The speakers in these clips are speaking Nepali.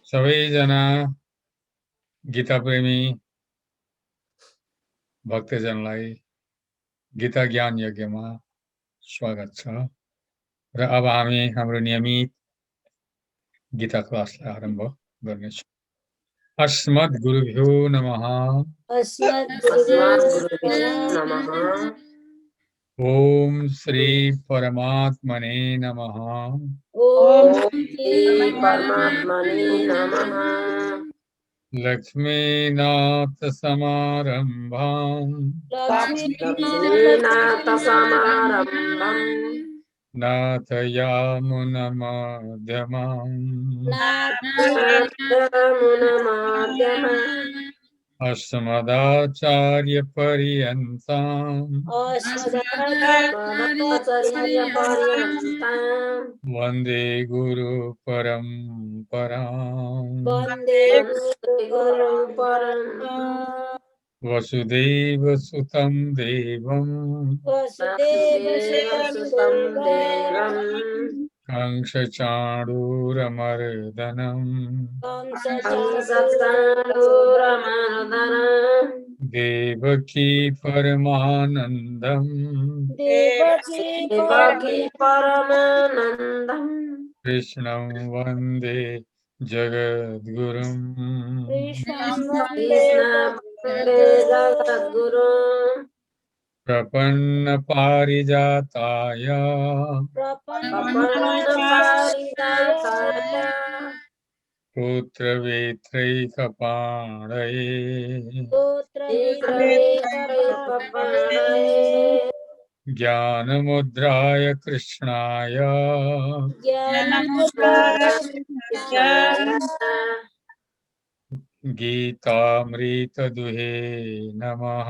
सबैजना गीता प्रेमी भक्तजनलाई गीता ज्ञान यज्ञमा स्वागत छ र अब हामी हाम्रो नियमित गीता क्लासलाई आरम्भ गर्नेछौँ। अस्मद्गुरुभ्यो नमः। अस्मद्गुरुभ्यो नमः। ओम श्री परमात्मने नमः। ओम श्री परमात्मने नमः। लक्ष्मीनाथसमारम्भाम् लक्ष्मीनाथसमारम्भम् नाथयामुनमध्यमाम् नाथयामुनमध्यमाम् अस्मदाचार्यपर्यन्ताम् अस्मदाचार्यपर्यन्ताम् वन्दे गुरुपरम्पराम् वन्दे गुरुपरम्पराम् वसुदेवसुतं देवम् वसुदेवसुतं देवम् कंसचाणूरमर्दनम् कंसचाणूरमर्दनम् देवकी परमानन्दम् देवकी परमानन्दम् कृष्णं वन्दे जगद्गुरुम् कृष्णं वन्दे जगद्गुरुम् प्रपन्नपारिजाताय प्रपन्नपारिजाताय पुत्रवेत्रैकपाणये शीघ्रवेत्रैकपाणये ज्ञानमुद्राय कृष्णाय गीतामृतदुहे नमः।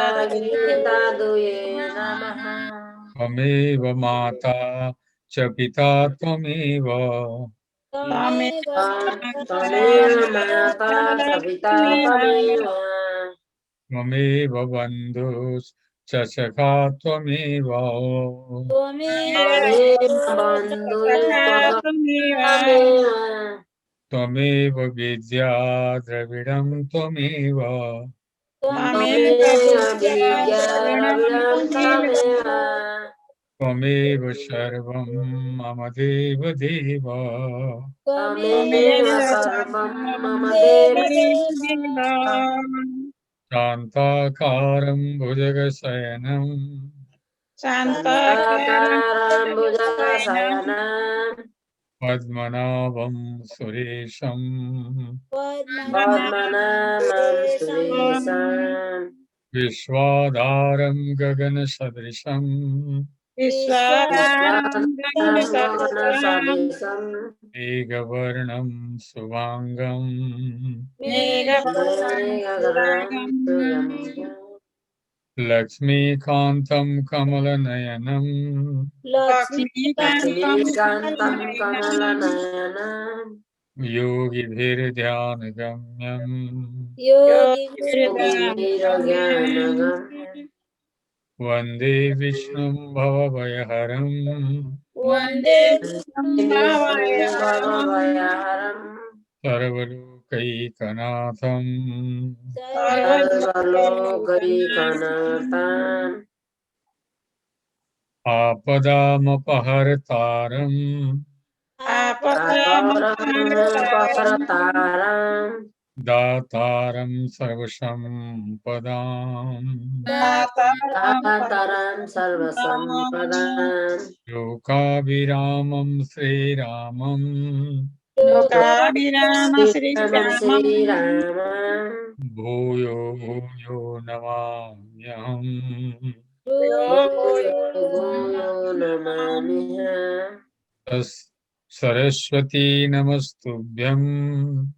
गीतामृतदुहे नमः। त्वमेव माता च पिता त्वमेव त्वमेव माता च पिता त्वमेव त्वमेव बन्धुश्च सखा त्वमेव त्वमेव बन्धुस्त्वमेव त्वमेव विद्या द्रविणं त्वमेव त्वमेव विद्या द्रविणं त्वमेव त्वमेव सर्वं मम देवदेव त्वमेव सर्वं मम देव शान्ताकारं भुजगशयनं शान्ताकारं भुजगशयनं पद्मनाभं सुरेशं पद्मनाभं सुरेशं विश्वाधारं गगनसदृशं विश्वाधारं मेघवर्णं शुभाङ्गम् लक्ष्मीकान्तं कमलनयनम् लक्ष्मीकान्तं कमलनयनम् योगिभिर्ध्यानगम्यम् योगिभिर्ध्यानगम्यम् वन्दे विष्णुं भवभयहरम् वन्दे भवभयहरम् सर्वलोकैकनाथम् सर्वलोकैकनाथम् आपदामपहर्तारम् अपरतारम् दातारं सर्वसम्पदाम् दातारं सर्वसम्पदाम् लोकाभिरामं श्रीरामम् श्रीरामम् भूयो भूयो नमाम्यहम् भूयो नमाम्यहम् सरस्वती नमस्तुभ्यं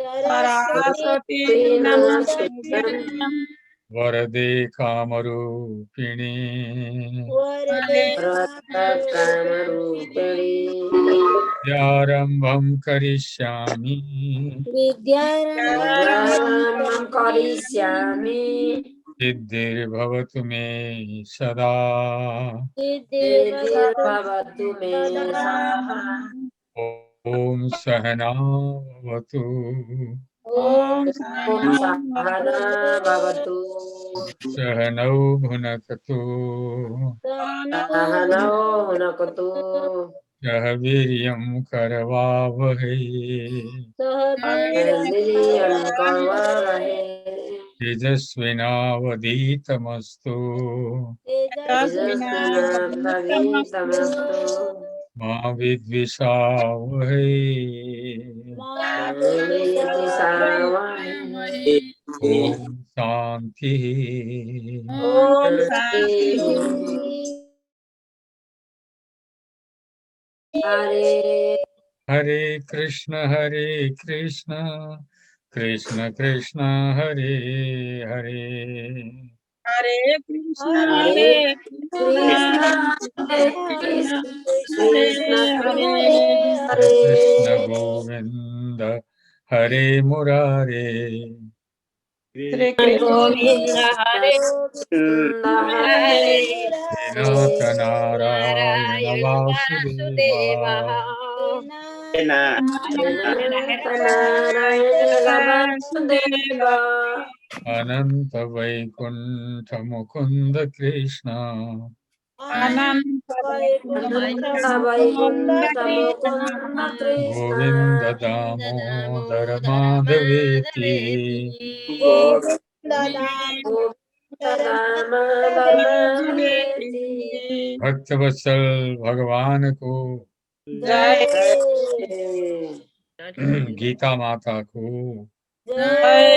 सरस्वती नमस्तुभ्यं वरदे कामरूपिणी वरदे कामरूपिणी विद्यारम्भं करिष्यामि विद्यारम्भं करिष्यामि सिद्धिर्भवतु मे सदा सिद्धिर्भवतु मे सदा ओम सहना भवतु ॐ सहना भवतु सहनौ भुनक्तु सहनौ भुनक्तु सह वीर्यं करवावहै वीर्यं करवावहै तेजस्विनावधीतमस्तु तेजस्विनावधीतमस्तु मा विद्विषावहै विद्विषावहै ओम शांति ॐ शान्तिः हरे हरे कृष्ण कृष्ण कृष्ण हरे हरे हरे कृष्ण हरे कृष्ण हरे कृष्ण कृष्ण हरे हरे कृष्ण गोविंद हरे मुरारे हरे गोविंद हरे गोविन्द हरे नाथ नारायण नारायण वासुदेवा वासुदेवः नारायण वासुदेव अनंत वैकुंठ मुकुंद कृष्ण अनंत अनंत वैकुंठ वैकुंठ मुकुंद कृष्ण गोविंद दामोदर माधवेति गोविंद दामोदर माधवेति भक्तवत्सल भगवान को जय गीता माता को जय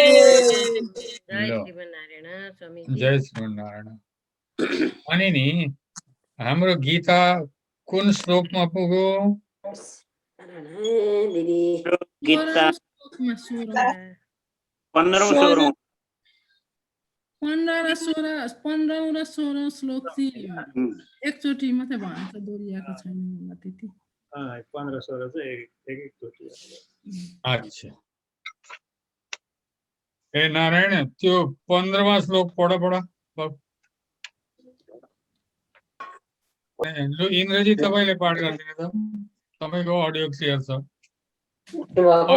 लो श्रीमन्नारायण स्वामी जय श्रीमन्नारायण अनि नि हाम्रो गीता कुन श्लोकमा पुग्यो दिदी गीता 15 15 र 16 श्लोक चाहिँ एकचोटि मात्रै भनेछ दोहोरिएको छैन होला त्यति 15-16 चाहिँ एक-एकचोटि अच्छा ए नारायण त्यो 15वां श्लोक पढ लु इन्द्रजी तपाईले पाठ गरिदिनु त तपाईको अडियो क्लियर छ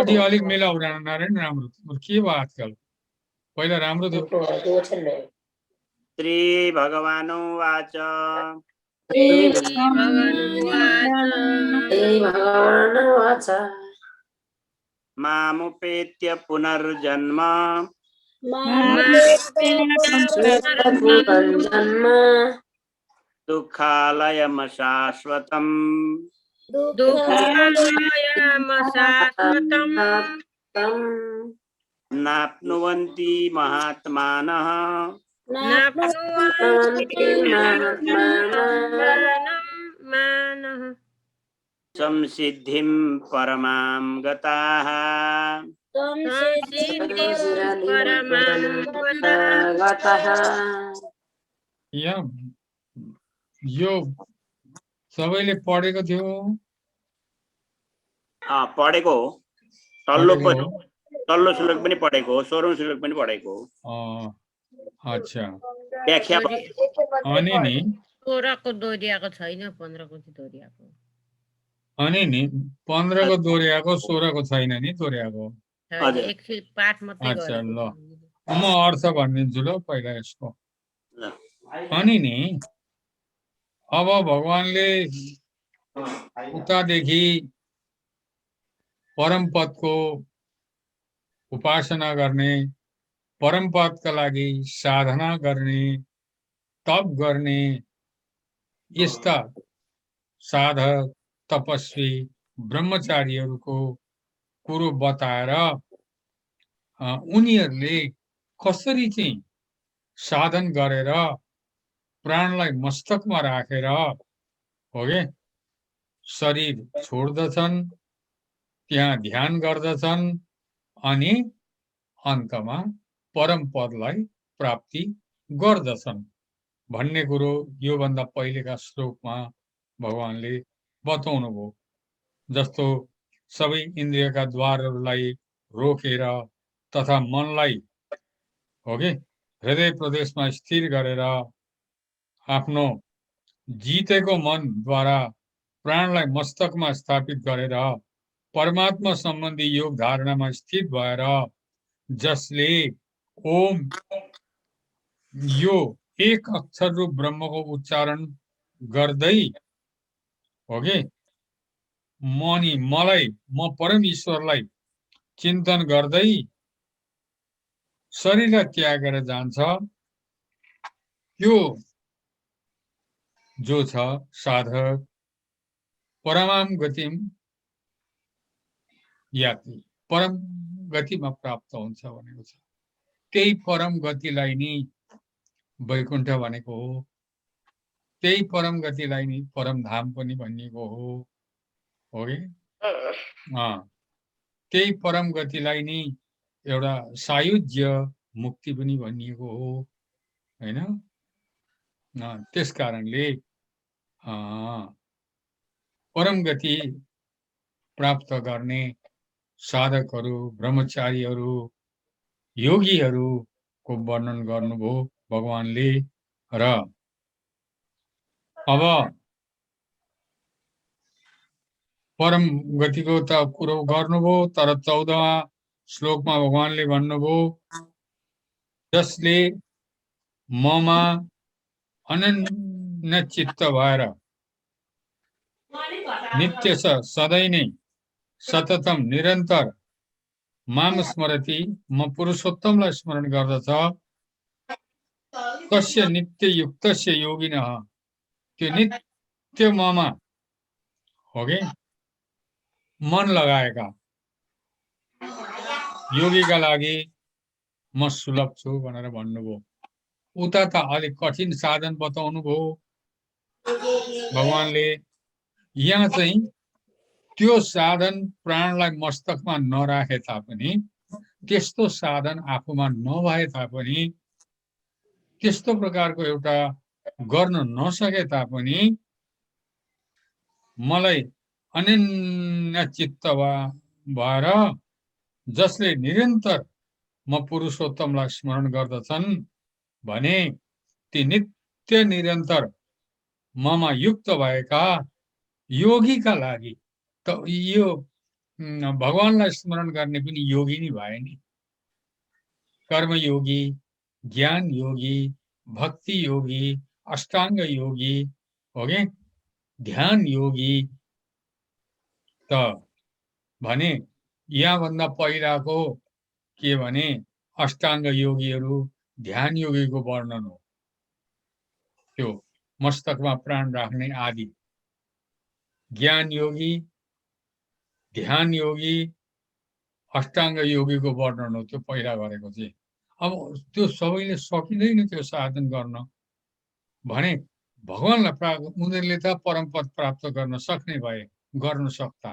अडियो अलिक मिलाउ नारायण राम्रो के भयो आजकल पहिला राम्रो थियो श्री भगवानुवाच भगवानुवाच मामुपेत्य पुनर्जन्म पुनर्जन्म दुःखालयमशाश्वतम् नाप्नुवन्ति महात्मानः संसिद्धिं परमां गताः यो सबैले पढेको थियो पढेको हो तल्लो श्लोक पनि पढेको हो 16औं श्लोक पनि पढेको हो अच्छा व्याख्या अनि नि 16 को दोहोरिएको छैन 15 को चाहिँ दोहोरिएको अनि नि 15 को दोहोरिएको 16 को छैन नि दोहोरिएको एकछिन पाठ मात्रै अच्छा गरेको ल म अर्थ भनिदिन्छु ल पहिला यसको अनि नि अब भगवानले उतादेखि परमपदको उपासना गर्ने परमपदका लागि साधना गर्ने तप गर्ने यस्ता साधक तपस्वी ब्रह्मचारीहरूको कुरो बताएर उनीहरूले कसरी चाहिँ साधन गरेर प्राणलाई मस्तकमा राखेर होगे शरीर छोड्दछन् त्यहाँ ध्यान गर्दछन् अनि अन्तमा परम पदलाई प्राप्ति गर्दछन् भन्ने कुरो यो भन्दा पहिलेका श्लोकमा भगवानले बताउनु भयो जस्तो सबै इन्द्रियका द्वारहरूलाई रोकेर तथा मनलाई होगे हृदय प्रदेशमा स्थिर गरेर आफ्नो जितेको मनद्वारा प्राणलाई मस्तकमा स्थापित गरेर परमात्मा सम्बन्धी योग धारणामा स्थित भएर जसले ओम यो एक अक्षर रूप ब्रह्मको उच्चारण गर्दै हो कि मलाई म परमेश्वरलाई चिन्तन गर्दै शरीर त्यागेर जान्छ त्यो जो छ साधक परमाम गतिम याति परम गतिमा प्राप्त हुन्छ भनेको छ। त्यही परम गतिलाई नि वैकुण्ठ भनेको हो, त्यही परम गतिलाई नि परम धाम पनि भनिएको हो कि त्यही परम गतिलाई नि एउटा सायुज्य मुक्ति पनि भनिएको हो हैन। त्यस कारणले परम गति प्राप्त गर्ने साधकहरू ब्रह्मचारीहरू योगीहरूको वर्णन गर्नुभयो भगवानले। र अब परम गतिको त कुरो गर्नुभयो, तर 14वां श्लोकमा भगवानले भन्नुभयो जसले ममा अनन्य चित्त भएर नित्य छ सधैँ नै सततम निरन्तर माम स्मरति म पुरुषोत्तमलाई स्मरण गर्दछ तस्य नित्य युक्तस्य योगिनः त्यो नित्य ममा हो कि मन लगाएका योगीका लागि म सुलभ छु भनेर भन्नुभयो। उता त अलिक कठिन साधन बताउनु भयो भगवानले। यहाँ चाहिँ त्यो साधन प्राणलाई मस्तकमा नराखे तापनि त्यस्तो साधन आफूमा नभए तापनि त्यस्तो प्रकारको एउटा गर्न नसके तापनि मलाई अनन्य चित्त भएर जसले निरन्तर म पुरुषोत्तमलाई स्मरण गर्दछन् भने ती नित्य निरन्तर ममा युक्त भएका योगीका लागि त यो भगवानलाई स्मरण गर्ने पनि योगी नै भए नि। कर्मयोगी, ज्ञान योगी, भक्ति योगी, अष्टांग योगी हो कि ध्यान योगी त भने यहाँभन्दा पहिलाको के भने अष्टांग योगीहरू ध्यान योगीको वर्णन हो। त्यो मस्तकमा प्राण राख्ने आदि ज्ञान योगी, ध्यान योगी, अष्टांग योगीको वर्णन हो त्यो पहिला गरेको चाहिँ। अब त्यो सबैले सकिँदैन त्यो साधन गर्न भने भगवानलाई उनीहरूले त परम पद प्राप्त गर्न सक्ने भए गर्न सक्ता,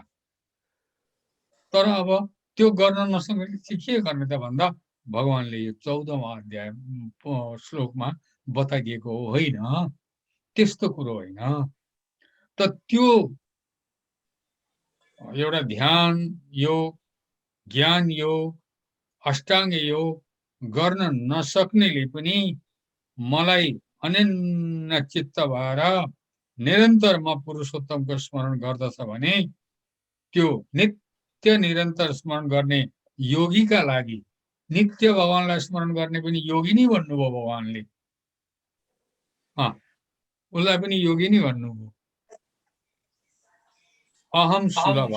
तर अब त्यो गर्न नसकेले चाहिँ के गर्ने त भन्दा भगवानले यो 14वां अध्याय श्लोकमा बताइदिएको होइन, त्यस्तो कुरो होइन। त त्यो एउटा ध्यान योग, ज्ञान योग, अष्टांग योग गर्न नसक्नेले पनि मलाई अनन्य चित्त भएर निरन्तर म पुरुषोत्तमको स्मरण गर्दछ भने त्यो नित्य निरन्तर स्मरण गर्ने योगीका लागि नित्य भगवानलाई स्मरण गर्ने पनि योगी नै भन्नुभयो भगवानले। उसलाई पनि योगी नै भन्नुभयो। अहम सुलभ,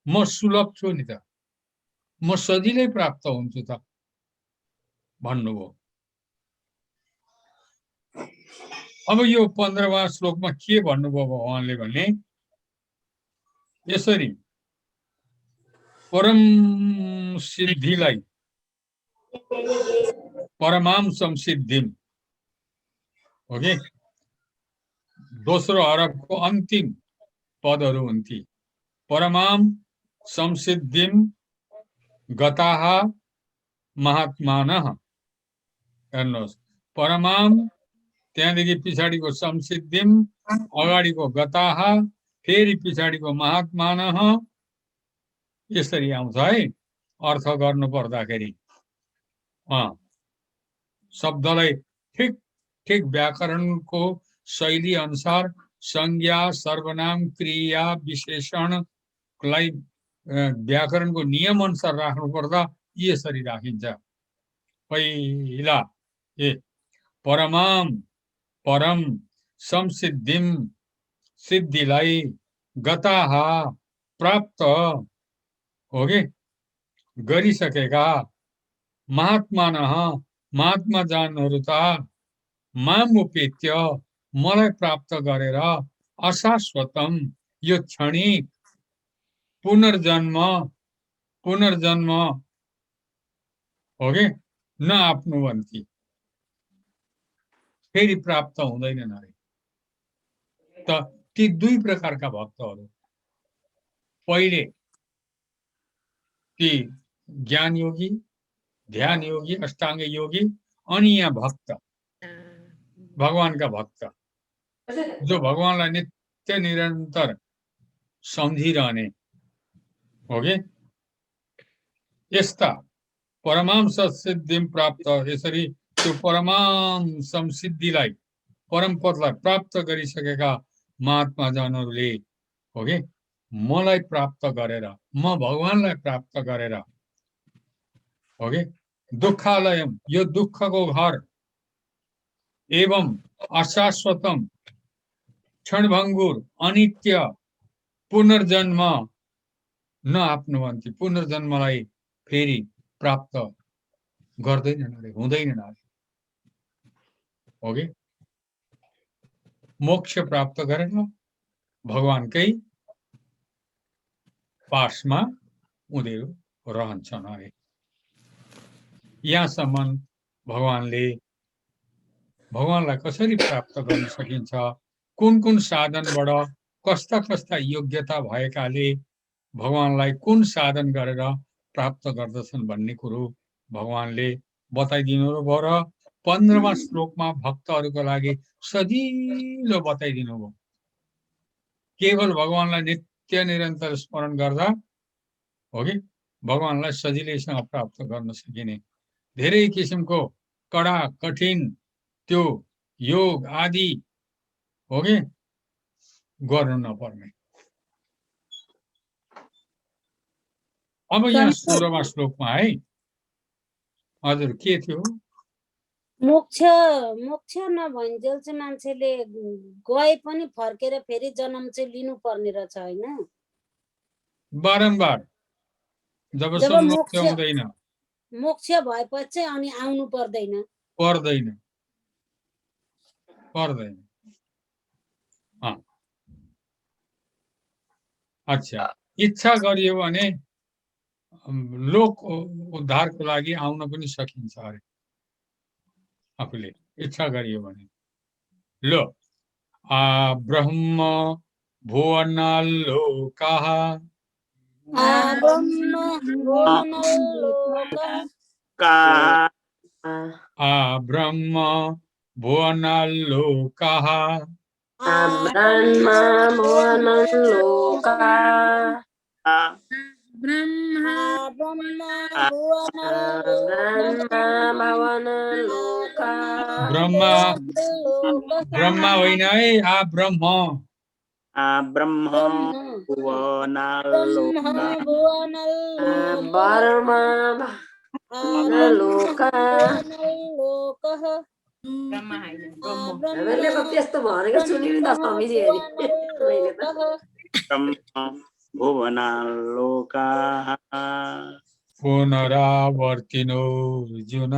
म सुलभ छु नि त, म सजिलै प्राप्त हुन्छु त भन्नुभयो। अब यो 15वां श्लोकमा के भन्नुभयो भगवानले भने यसरी परम सिद्धिलाई परमाम संसिद्धिम हो कि दोस्रो अरबको अन्तिम पदहरू हुन्थे। परमाम संसिद्धिम गताः महात्मानः, हेर्नुहोस् परमाम त्यहाँदेखि पछाडिको संसिद्धिम अगाडिको गताः फेरि पछाडिको महात्मानः यसरी आउँछ है अर्थ गर्नु पर्दाखेरि। शब्दलाई ठिक ठिक व्याकरणको शैली अनुसार संज्ञा सर्वनाम क्रिया विशेषणलाई व्याकरणको नियम अनुसार राख्नु पर्दा यसरी राखिन्छ। पहिला परमाम परम संसिद्धिम सिद्धिलाई गताः प्राप्त हो कि गरिसकेका महात्मानः महात्माजनहरू त मामुपेत्य मलाई प्राप्त गरेर अशाश्वतम यो क्षणिक पुनर्जन्म हो कि न आफ्नुभन्ती फेरि प्राप्त हुँदैनन् अरे। त ती दुई प्रकारका भक्तहरू, पहिले ती ज्ञान योगी, ध्यान योगी, अष्टांग योगी, अनि यहाँ भक्त, भगवान का भक्त, जो भगवानलाई नित्य निरन्तर सम्झिरहने हो कि यस्ता परमाम सिद्धिम प्राप्त, यसरी त्यो परमाम संसिद्धिलाई परम पदलाई प्राप्त गरिसकेका महात्मा जनहरूले हो कि मलाई प्राप्त गरेर, म भगवानलाई प्राप्त गरेर हो कि दुःखालयम, यो दुःखको घर, एवं अशाश्वतम क्षणभङ्गुर अनित्य पुनर्जन्म न आफ्नुभन्ती, पुनर्जन्मलाई फेरि प्राप्त गर्दैनन् अरे, हुँदैनन् अरे हो कि मोक्ष प्राप्त गरेर भगवानकै पासमा उनीहरू रहन्छन् अरे। यहाँसम्म भगवानलाई कसरी प्राप्त गर्न सकिन्छ, कुन कुन साधनबाट, कस्ता कस्ता योग्यता भएकाले भगवानलाई कुन साधन गरेर प्राप्त गर्दछन् भन्ने कुरो भगवानले बताइदिनु भयो र 15वां श्लोकमा भक्तहरूको लागि सजिलो बताइदिनु भयो। केवल भगवानलाई नित्य निरन्तर स्मरण गर्दा हो कि भगवानलाई सजिलैसँग प्राप्त गर्न सकिने, धेरै किसिमको कडा कठिन त्यो योग आदि हो कि गर्नु नपर्ने। अब यहाँ 16वां श्लोकमा है, हजुर के थियो? मोक्ष नभइन्जेल चाहिँ मान्छेले गए पनि फर्केर फेरि जन्म चाहिँ लिनु पर्ने रहेछ हैन? बारम्बार जबसम्म मोक्ष हुँदैन, मोक्ष भएपछि चाहिँ अनि आउनु पर्दैन। अच्छा, इच्छा गरियो भने लोक उद्धारको लागि आउन पनि सकिन्छ अरे, आफूले इच्छा गरियो भने। लो ब्रह्म भुवनलोकः ब्रह्म भुवनलोकः ब्रह्मा होइन है, ब्रह्म त्यस्तो भनेको सुनिनु त स्वामीजी मैले त भुवनलोकः पुनरावर्तिनो अर्जुन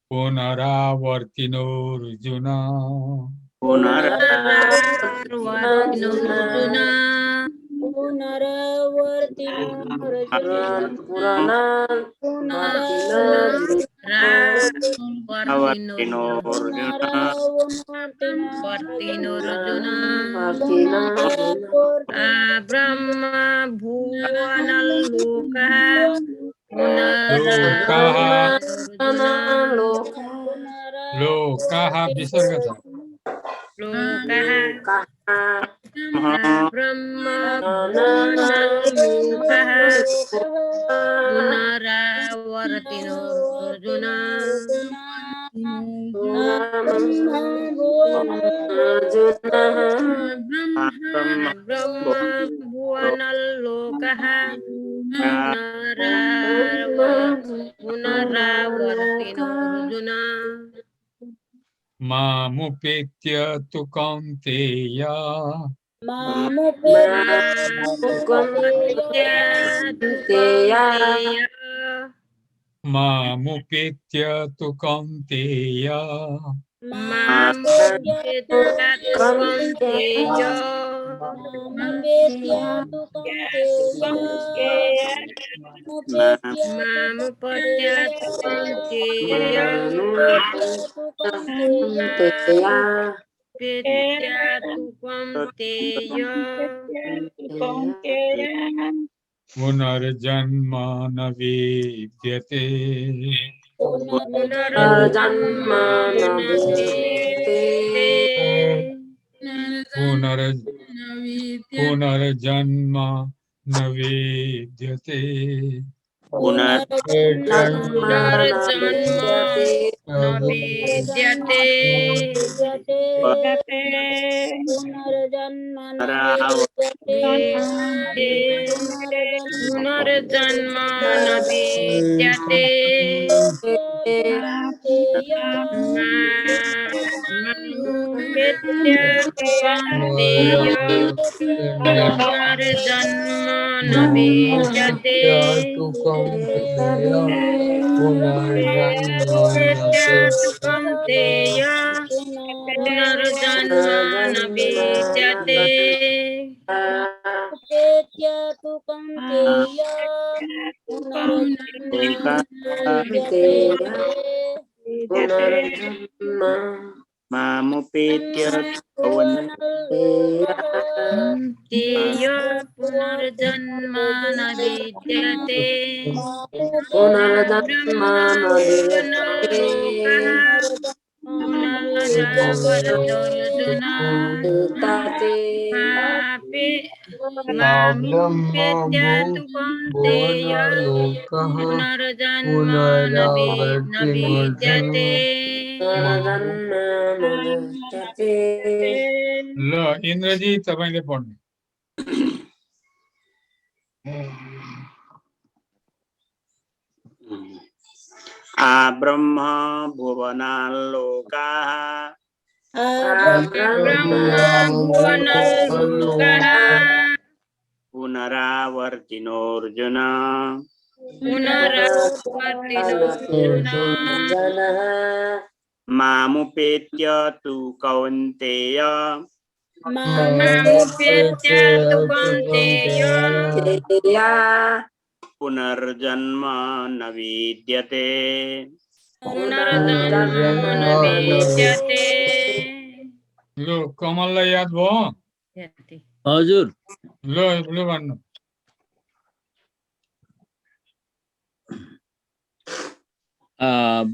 पुनरावर्तिनो अर्जुन ब्रह्मा भुवनलोकः लोकः विसर्ग छ, लोकः ब्रह्मा भुवनलोकः पुनरावर्तिनो अर्जुन ब्रह्मा भुवनार्जुनः ब्रह्मा ब्रह्म भुवनल्लोकः पुनरावर्तिनोऽर्जुन मामुपेत्य तु कौन्तेय मामुपेत्य मामुपेत्य तु कौन्तेय पुनर्जन्म न विद्यते पुनर्जन्म न विद्यते पुनर्जन्म न विद्यते पुनर्जन्म न विद्यते न विद्यते पुनर्जन्म न पुनर्जन्म न विद्यते मामुपेत्य तु कौन्तेय पुनर्जन्म न विद्यते कौन्तेय पुनर्जन्म न विद्यते तु कौन्तेय पुनर्जन्म मामुपेत्य तेय पुनर्जन्म न विद्यते पुनर्जन्म न विद्यते ब्रह्मणोलोकः पुनरावर्तोऽर्जुन मामुपेत्य तु कौन्तेय पुनर्जन्म न विद्यते पुनर्जन्म न विद्यते ल इन्द्रजी तपाईले पढ्नु आ ब्रह्म भुवनाल्लोकाः ब्रह्मभुवनल्लोकः पुनरावर्तिनोऽर्जुन पुनरावर्तिनोऽर्जुन मामुपेत्य तु कौन्तेय मामुपेत्य तु कौन्तेय पुनर्जन्म न विद्यते पुनर्जन्म न विद्यते लो कमललाई याद भयो हजुर लो लो भन्नु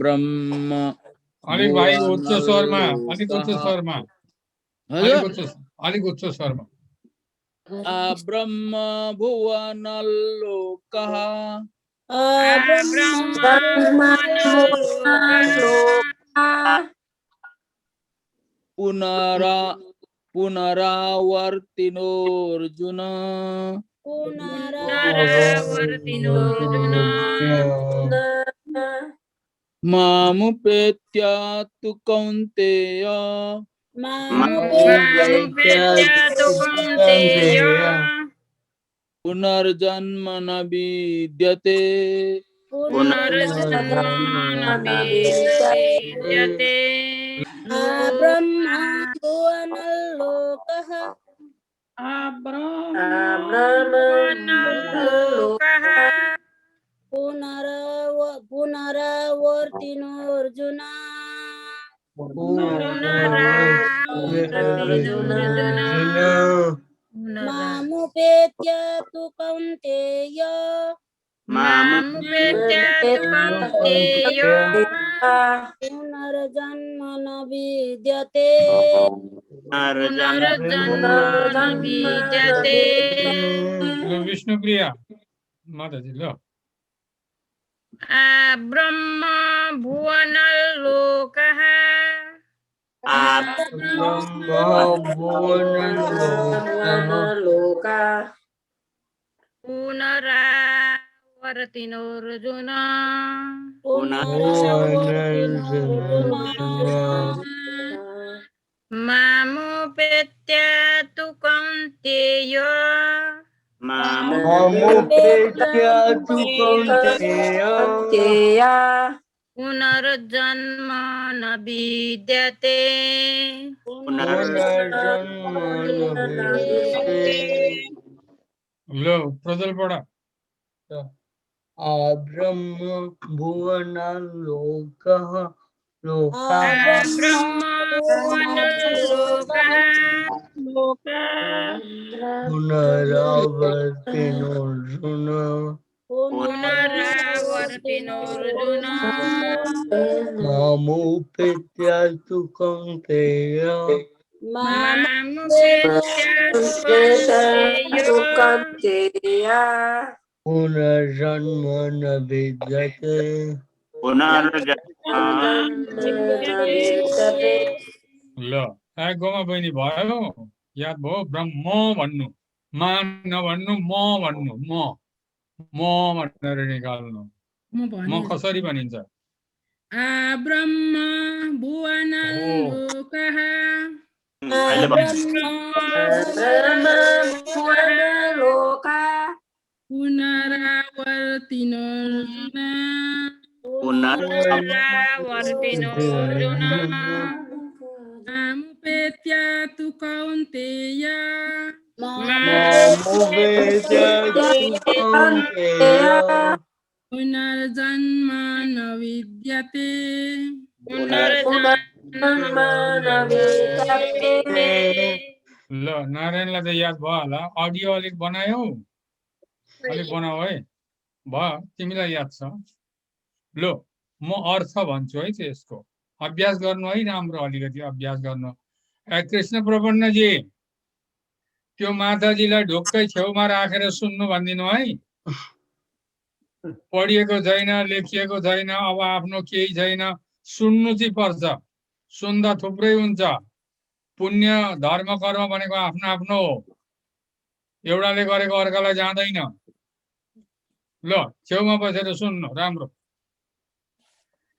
ब्रह्म अलिक भाइ उच्च स्वरमा अलिक उच्च स्वरमा हजुर अलिक उच्च स्वरमा ब्रह्म भुवनल्लोकः पुनरावर्तिनोऽर्जुन मामुपेत्य तु कौन्तेय पुनर्जन्म न विद्यते ब्रह्मा भुवनल्लोकः पुनरावर्तिनोऽर्जुन मामुपेत्य तु कौन्तेय पुनर्जन्म न विद्यते विष्णुप्रिया माताजी ल ब्रह्म भुवनल्लोकः लोका पुनरावर्तिनोऽर्जुन मामुपेत्य तु कौन्तेय कौन्तेय पुनर्जन्म न विद्यते लो प्रज्वल पढ ब्रह्म भुवन लोकः ब्रह्म भुवनलोकः पुनरावर्तिनोऽर्जुन पुनरावर्तिनोऽर्जुन मामुपेत्य तु कौन्तेय मामुपेत्य तु कौन्तेय कौन्तेय पुनर्जन्म न विद्यते ल गोमा बहिनी भयो याद भयो ब्रह्म भन्नु मा नभन्नु म भन्नु म भनेर निकाल्नु म म भने कसरी भनिन्छ ब्रह्म भुवन लोकः लोका पुनरावर्तिनोऽर्जुन पुनरावर्तिनोऽर्जुन मामुपेत्य तु कौन्तेय पुनर्जन्म न विद्यते ल नारायणलाई त याद भयो होला अडियो अलिक बनायौ अलिक बनाऊ है भयो तिमीलाई याद छ लो म अर्थ भन्छु है त्यसको अभ्यास गर्नु है राम्रो अलिकति अभ्यास गर्नु कृष्ण प्रपन्नजी त्यो माताजीलाई ढोक्कै छेउमा राखेर सुन्नु भनिदिनु है पढिएको छैन लेखिएको छैन अब आफ्नो केही छैन सुन्नु चाहिँ पर्छ सुन्दा थुप्रै हुन्छ पुण्य धर्म कर्म भनेको आफ्नो आफ्नो हो एउटाले गरेको अर्कालाई जाँदैन ल छेउमा बसेर सुन्नु राम्रो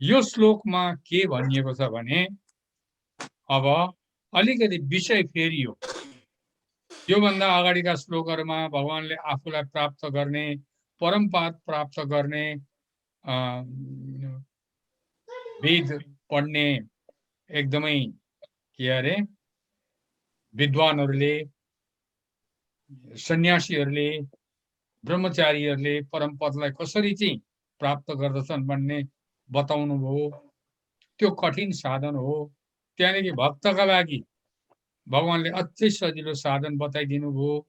यो श्लोकमा के भनिएको छ भने अब अलिकति विषय फेरियो योभन्दा अगाडिका श्लोकहरूमा भगवानले आफूलाई प्राप्त गर्ने परमपद प्राप्त गर्ने वेद पढ्ने एकदमै के अरे विद्वानहरूले सन्यासीहरूले ब्रह्मचारीहरूले परमपदलाई कसरी चाहिँ प्राप्त गर्दछन् भन्ने बताउनु भयो त्यो कठिन साधन हो त्यहाँदेखि भक्तका लागि भगवानले अझै सजिलो साधन बताइदिनु भयो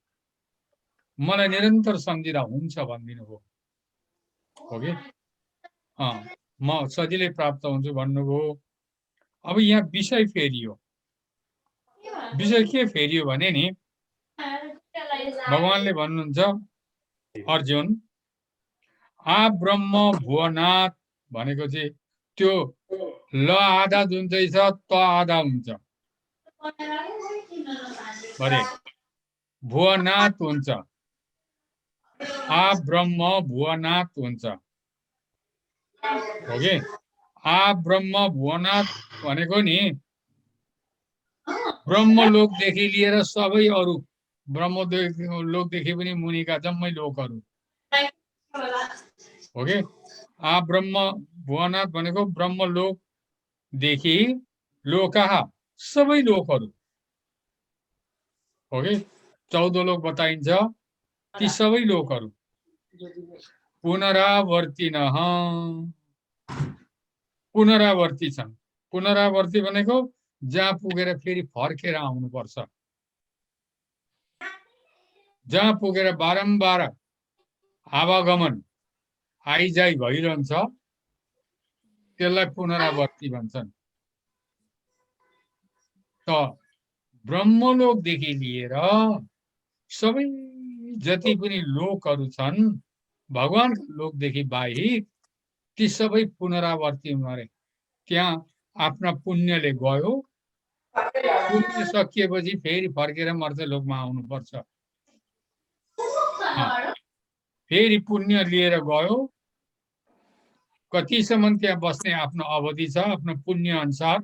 मलाई निरन्तर सम्झिँदा हुन्छ भनिदिनु भयो हो कि म सजिलै प्राप्त हुन्छु भन्नुभयो अब यहाँ विषय फेरियो विषय के फेरियो भने नि भगवानले भन्नुहुन्छ अर्जुन ब्रह्म भुवनाथ भनेको चाहिँ त्यो ल आधा जुन चाहिँ छ त आधा हुन्छ अरे भुवनाथ हुन्छ ब्रह्म भुवनाथ हुन्छ हो कि ब्रह्म भुवनाथ भनेको नि ब्रह्मलोकदेखि लिएर सबै अरू ब्रह्मलोकदेखि पनि मुनिका जम्मै लोकहरू हो कि ब्रह्म भुवनाथ भनेको ब्रह्मलोकदेखि लोका सबै लोकहरू हो कि 14 लोक बताइन्छ ती सबै लोकहरू पुनरावर्ती छन् पुनरावर्ती भनेको जहाँ पुगेर फेरि फर्केर आउनुपर्छ जहाँ पुगेर बारम्बार आवागमन आइजाइ भइरहन्छ त्यसलाई पुनरावर्ती भन्छन् त ब्रह्मलोकदेखि लिएर सबै जति पनि लोकहरू छन् भगवानको लोकदेखि बाहेक ती सबै पुनरावर्ती हुन् अरे त्यहाँ आफ्ना पुण्यले गयो पुण्य सकिएपछि फेरि फर्केर मर्त्य लोकमा आउनुपर्छ। फेरि पुण्य लिएर गयो, कतिसम्म त्यहाँ बस्ने आफ्नो अवधि छ, आफ्नो पुण्य अनुसार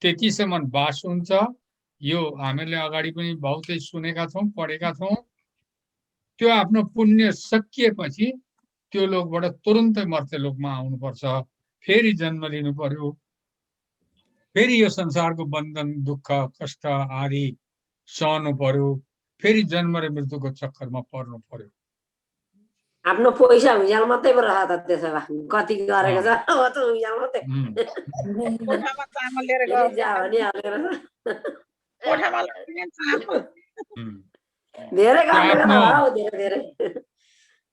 त्यतिसम्म बास हुन्छ। यो हामीले अगाडि पनि बहुतै सुनेका छौँ, पढेका छौँ। त्यो आफ्नो पुण्य सकिएपछि त्यो लोकबाट तुरुन्तै मर्त्य लोकमा आउनुपर्छ, फेरि जन्म लिनु पर्यो, फेरि यो संसारको बन्धन दुःख कष्ट आदि सहनु पर्यो, फेरि जन्म र मृत्युको चक्करमा पर्नु पर्यो। आफ्नो पैसा हुइयाल मात्रै पो रह त त्यसो भए कति गरेको छ अब त हुइयाल मात्रै कोठामा चामल लिएर गयो जा भने हालेर कोठामा लाग्ने चामल धेरै गर्ने आफ्नो बेला हो धेरै धेरै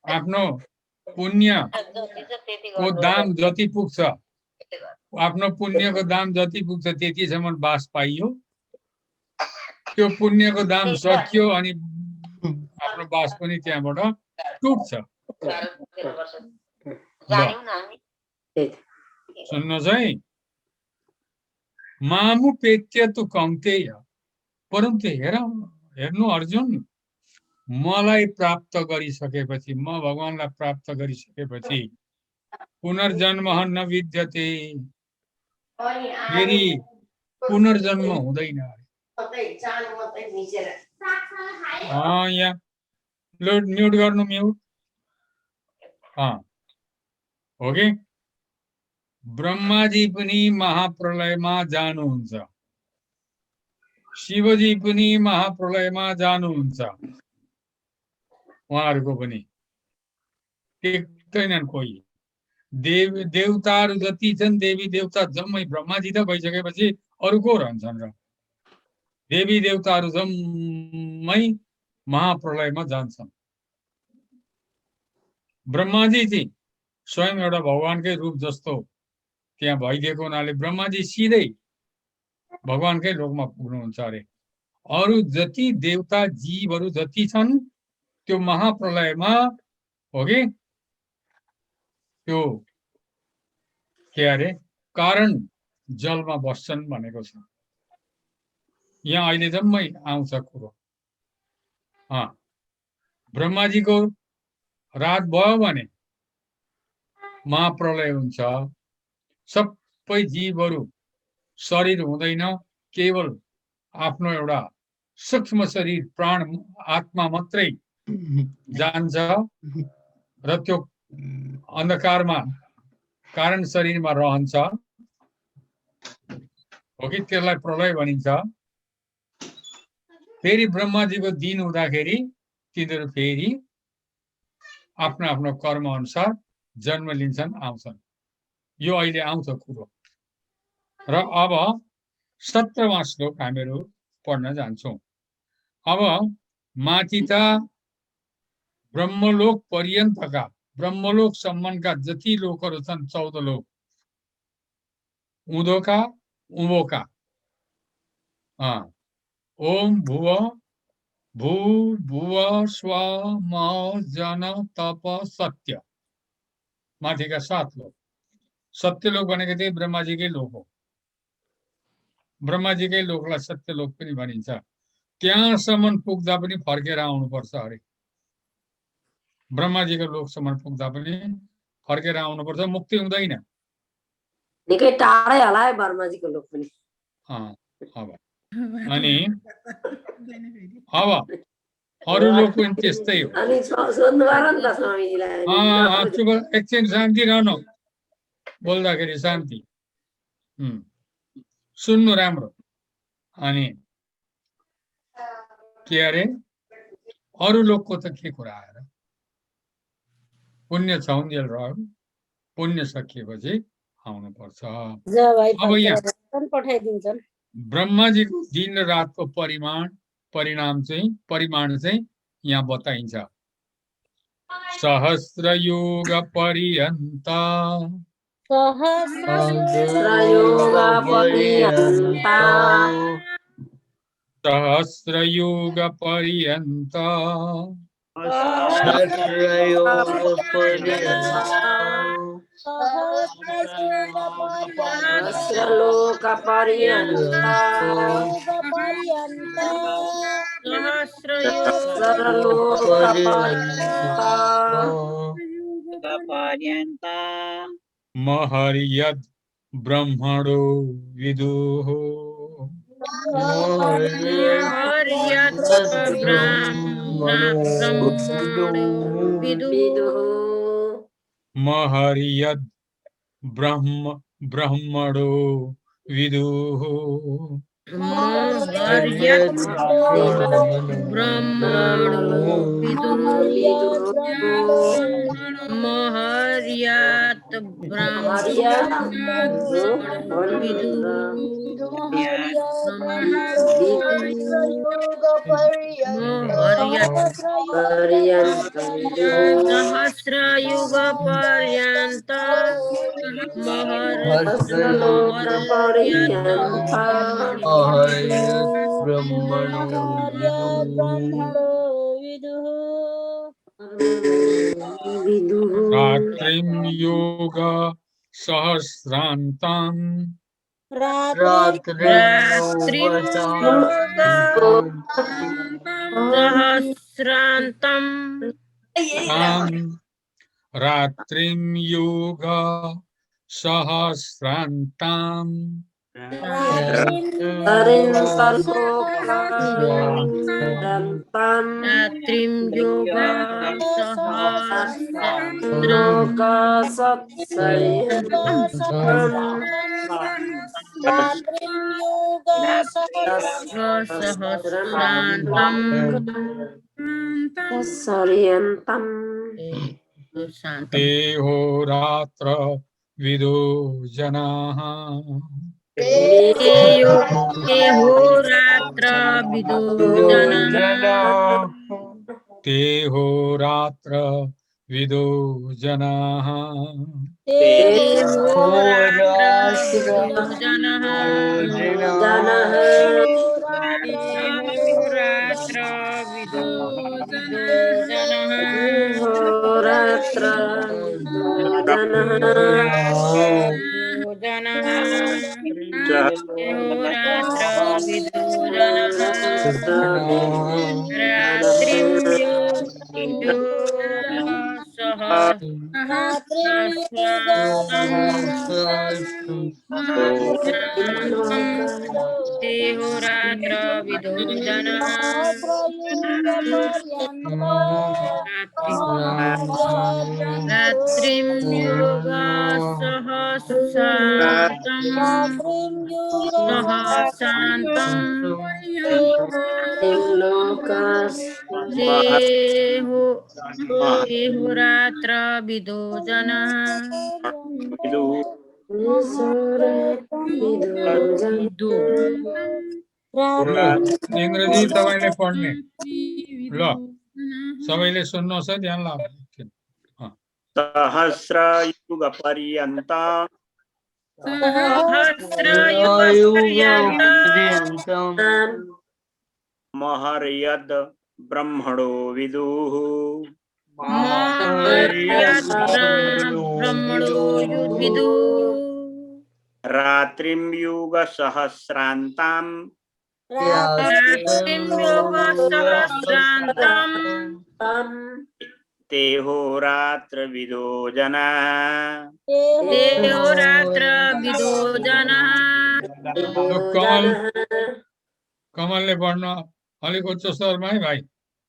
आफ्नो पुण्यको दाम जति पुग्छ, आफ्नो पुण्यको दाम जति पुग्छ त्यतिसम्म बास पाइयो। त्यो पुण्यको दाम सकियो अनि आफ्नो बास पनि त्यहाँबाट टुट्छ। सुन्नुहोस् है, मामुपेत्य तु कौन्तेय, परन्तु हेर्नु अर्जुन, मलाई प्राप्त गरिसकेपछि, म भगवानलाई प्राप्त गरिसकेपछि पुनर्जन्म न विद्यते, फेरि पुनर्जन्म हुँदैन। यहाँ म्युट गर्नु, म्युट। हो कि ब्रह्माजी पनि महाप्रलयमा जानुहुन्छ, शिवजी पनि महाप्रलयमा जानुहुन्छ, उहाँहरूको पनि टेक्दैनन् कोही। देवताहरू जति छन्, देवी देवता जम्मै ब्रह्माजी त भइसकेपछि अरू को रहन्छन् र? देवी देवताहरू जम्मै महाप्रलयमा जान्छन्। ब्रह्माजी चाहिँ स्वयं एउटा भगवानकै रूप जस्तो त्यहाँ भइदिएको हुनाले ब्रह्माजी सिधै भगवानकै लोकमा पुग्नुहुन्छ अरे। अरू जति देवता जीवहरू जति छन् त्यो महाप्रलयमा हो कि त्यो के अरे कारण जलमा बस्छन् भनेको छ। यहाँ अहिले जम्मै आउँछ कुरो। ब्रह्माजीको रात भयो भने महाप्रलय हुन्छ, सबै जीवहरू शरीर हुँदैन, केवल आफ्नो एउटा सूक्ष्म शरीर प्राण आत्मा मात्रै जान्छ र त्यो अन्धकारमा कारण शरीरमा रहन्छ, हो कि त्यसलाई प्रलय भनिन्छ। फेरि ब्रह्माजीको दिन हुँदाखेरि तिनीहरू फेरि आफ्नो आफ्नो कर्म अनुसार जन्म लिन्छन्, आउँछन्। यो अहिले आउँछ कुरो। र अब 17वां श्लोक हामीहरू पढ्न जान्छौँ। अब माथि त ब्रह्मलोक पर्यन्तका, ब्रह्मलोक सम्मका जति लोकहरू छन्, 14 लोक, उँधोका उँभोका, ओम भुव भू भुव स्व म जन तप सत्य, माथिका 7 लोक। सत्यलोक भनेको चाहिँ ब्रह्माजीकै लोक हो। ब्रह्माजीकै लोकलाई सत्यलोक पनि भनिन्छ। त्यहाँसम्म पुग्दा पनि फर्केर आउनुपर्छ अरे। ब्रह्माजीको लोकसम्म पुग्दा पनि फर्केर आउनुपर्छ, मुक्ति हुँदैन। निकै टाढै होला है ब्रह्माजीको लोक पनि। अब अनि अब अरू लोक पनि त्यस्तै हो। अनि सोध्नु पर्यो नि त स्वामीजीलाई। एकछिन शान्ति रहनु, बोल्दाखेरि शान्ति, सुन्नु राम्रो। अनि के अरे अरू लोकको त के कुरा आएर, पुण्य छाउन्जेल रह्यो, पुण्य सकिएपछि आउनुपर्छ। अब यहाँ पठाइदिन्छन्। ब्रह्माजीको दिन र रातको परिमाण चाहिँ यहाँ बताइन्छ। सहस्रयुग पर्यन्त, सहस्रयुग पर्यन्त, सहस्रयुग पर्यन्त, सहस्रलोक पर्यन्ता सहस्रलोक पर्यन्ता पर्यन्त महर्यद् ब्रह्मणो विदुः विदुः महर्यद् ब्रह्मणो विदुः महर्यात् सहस्रयुग पर्यन्त सहस्रलोक पर्यन्ता ब्रह्मणो विदुः रात्रिं योग सहस्रान्ताम् सहस्रान्तम् रात्रिं योग सहस्रान्ताम् रात्रिं योग ते हो रात्र विदो जनाः रात्र विदो ते हो रात्र विदो जनाः रात्र विदो रात्र रात्र विदो रात्रिं रात्र विदो रात्रिं योग सहस्रान्तम् देहो रात्र विदो इङ्ग्रेजी तपाईँले पढ्ने ल सबैले सुन्नुहोस् है ध्यान लाग्यो सहस्रयुग पर्यन्त महर्यद् ब्रह्मणो विदुः रात्रिं युग सहस्रान्ताम् ते हो रात्र विदो जनाः कमलले पढ्न अलिक उच्च स्वरमा है भाइ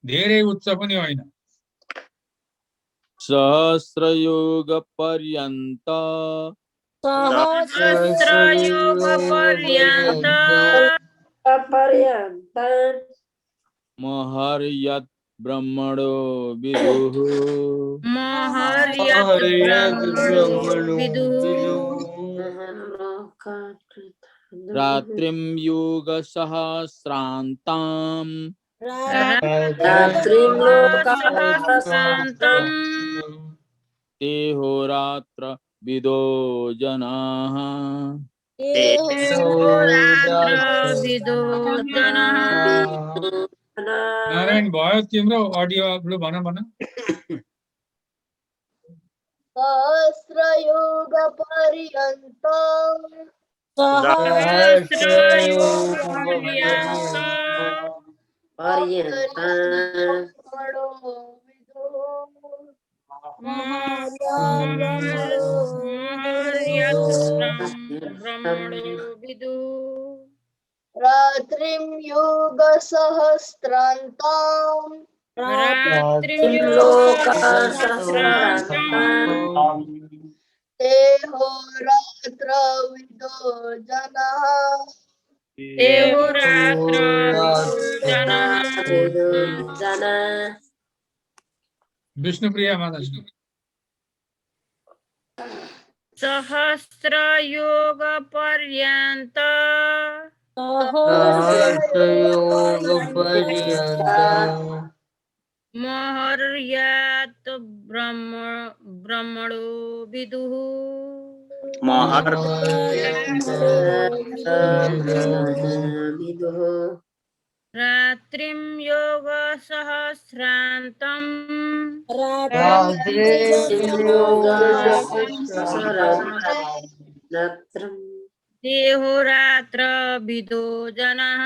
धेरै उच्च पनि होइन सहस्रयुग पर्यन्त महर्यद् ब्रह्मणो विदुः रात्रिं युग सहस्रान्ताम् ते हो रात्र विदो जनाः नारायण भयो तिम्रो अडियो भन भन सहस्रयुगपर्यन्तम् पर्यन्ता ब्रह्मणो विदुः रात्रिं युगसहस्रान्ताम् रात्रिं लोकसहस्रान्ताम् देहोरात्रविदो जनाः जना विष्णुप्रिया माताजी सहस्रयोग पर्यन्त सहस्रयोगपर्यन्तम् महर्यात् ब्रह्मणो विदुः विदुः रात्रिं योग सहस्रान्तम् रात्रम् देहोरात्र विदो जनः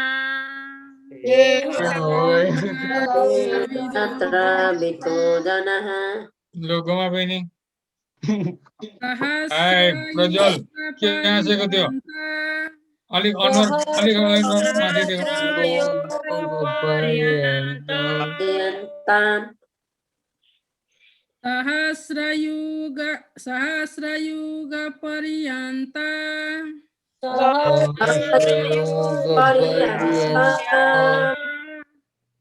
तत्र वितो जनः लोगोमा बहिनी प्रज्वल के हाँसेको थियो अलिक अनुहार अलिक माथि सहस्रयुग पर्यन्त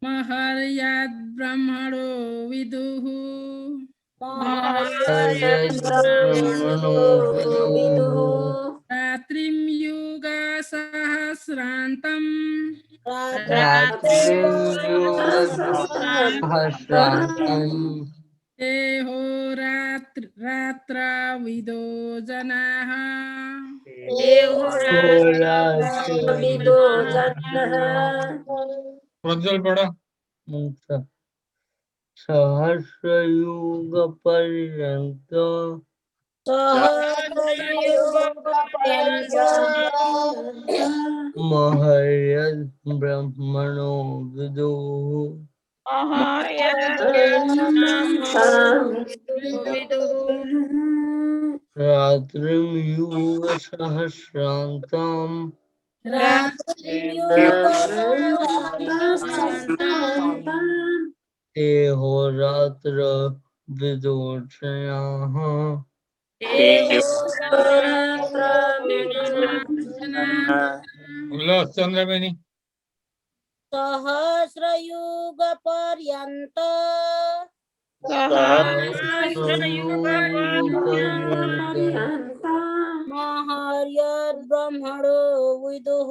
महर्यात् ब्रह्मणो विदुः रात्रिं युग सहस्रान्तम् रात्रविदो जनाः प्रज्वल पढ सहस्रयुगपर्यन्त महर्यद् ब्रह्मणो विदुः रात्रिं युगसहस्रान्तम् अहोरात्र विदो जनाः ल चन्द्र बहिनी सहस्रयुग पर्यन्त महर्यात् ब्रह्मणो विदुः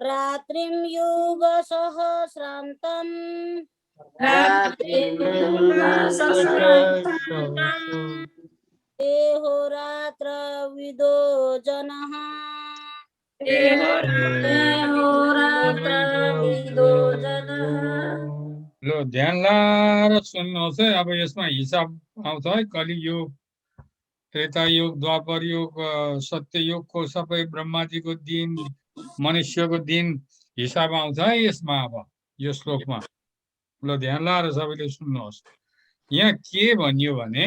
रात्रिं युग सहस्रान्तम् देहोरात्र विदो जनः ल ध्यान लाएर सुन्नुहोस् है अब यसमा हिसाब आउँछ है कलियुग त्रेतायुग द्वापर युग सत्ययुगको सबै ब्रह्माजीको दिन मनुष्यको दिन हिसाब आउँछ है यसमा अब यो श्लोकमा ल ध्यान लाएर सबैले सुन्नुहोस् यहाँ के भनियो भने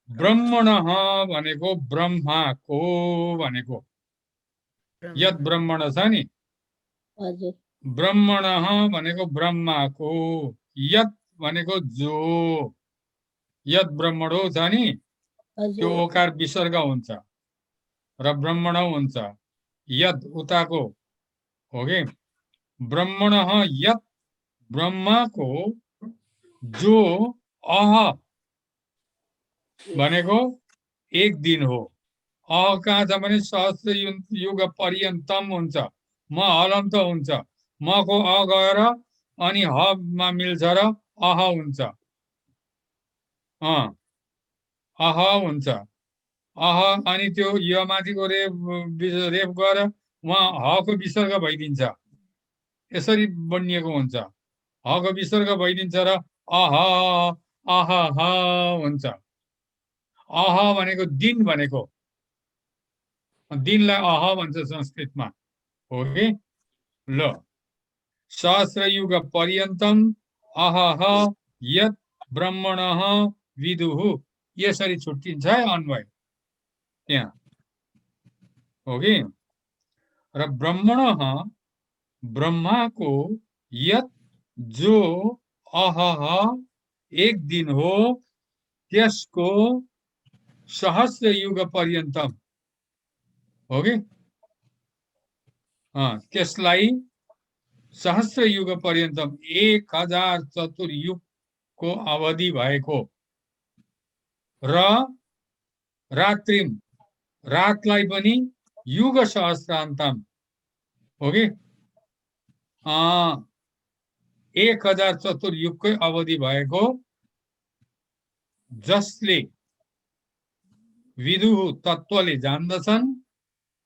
ब्रह्मणः भनेको ब्रह्माको भनेको यद ब्रह्मण छ नि ब्रह्मणः भनेको ब्रह्माको यद भनेको जो यद ब्रह्मणो छ नि त्यो ओकार विसर्ग हुन्छ र ब्रह्मण हुन्छ यद उताको हो कि ब्रह्मणः यद ब्रह्माको जो अह भनेको एक दिन हो अह कहाँ छ भने सहस्र युग पर्यन्तम हुन्छ म हलन्त हुन्छ मको अ गएर अनि हमा मिल्छ र अह हुन्छ अह हुन्छ अह अनि त्यो य माथिको रेप गरेर उहाँ हको विसर्ग भइदिन्छ यसरी बनिएको हुन्छ। हको विसर्ग भइदिन्छ र अह अह हुन्छ। अह भनेको दिन भनेको, दिनलाई अह भन्छ संस्कृतमा, हो कि? ल सहस्रयुग पर्यन्तम अहह यत् ब्रह्मणः विदुः, यसरी छुट्टिन्छ है अन्वय त्यहाँ, हो कि? र ब्रह्मणः, ब्रह्माको, यत् जो अहह एक दिन हो, त्यसको सहस्र युग पर्यन्तम, हो कि? त्यसलाई सहस्र युग पर्यन्तम 1000 चतुर्युगको अवधि भएको र रात्रिम, रातलाई पनि युग सहस्रान्तम, हो कि? 1000 चतुर्युगकै अवधि भएको, जसले विदुः तत्त्वले जान्दछन्,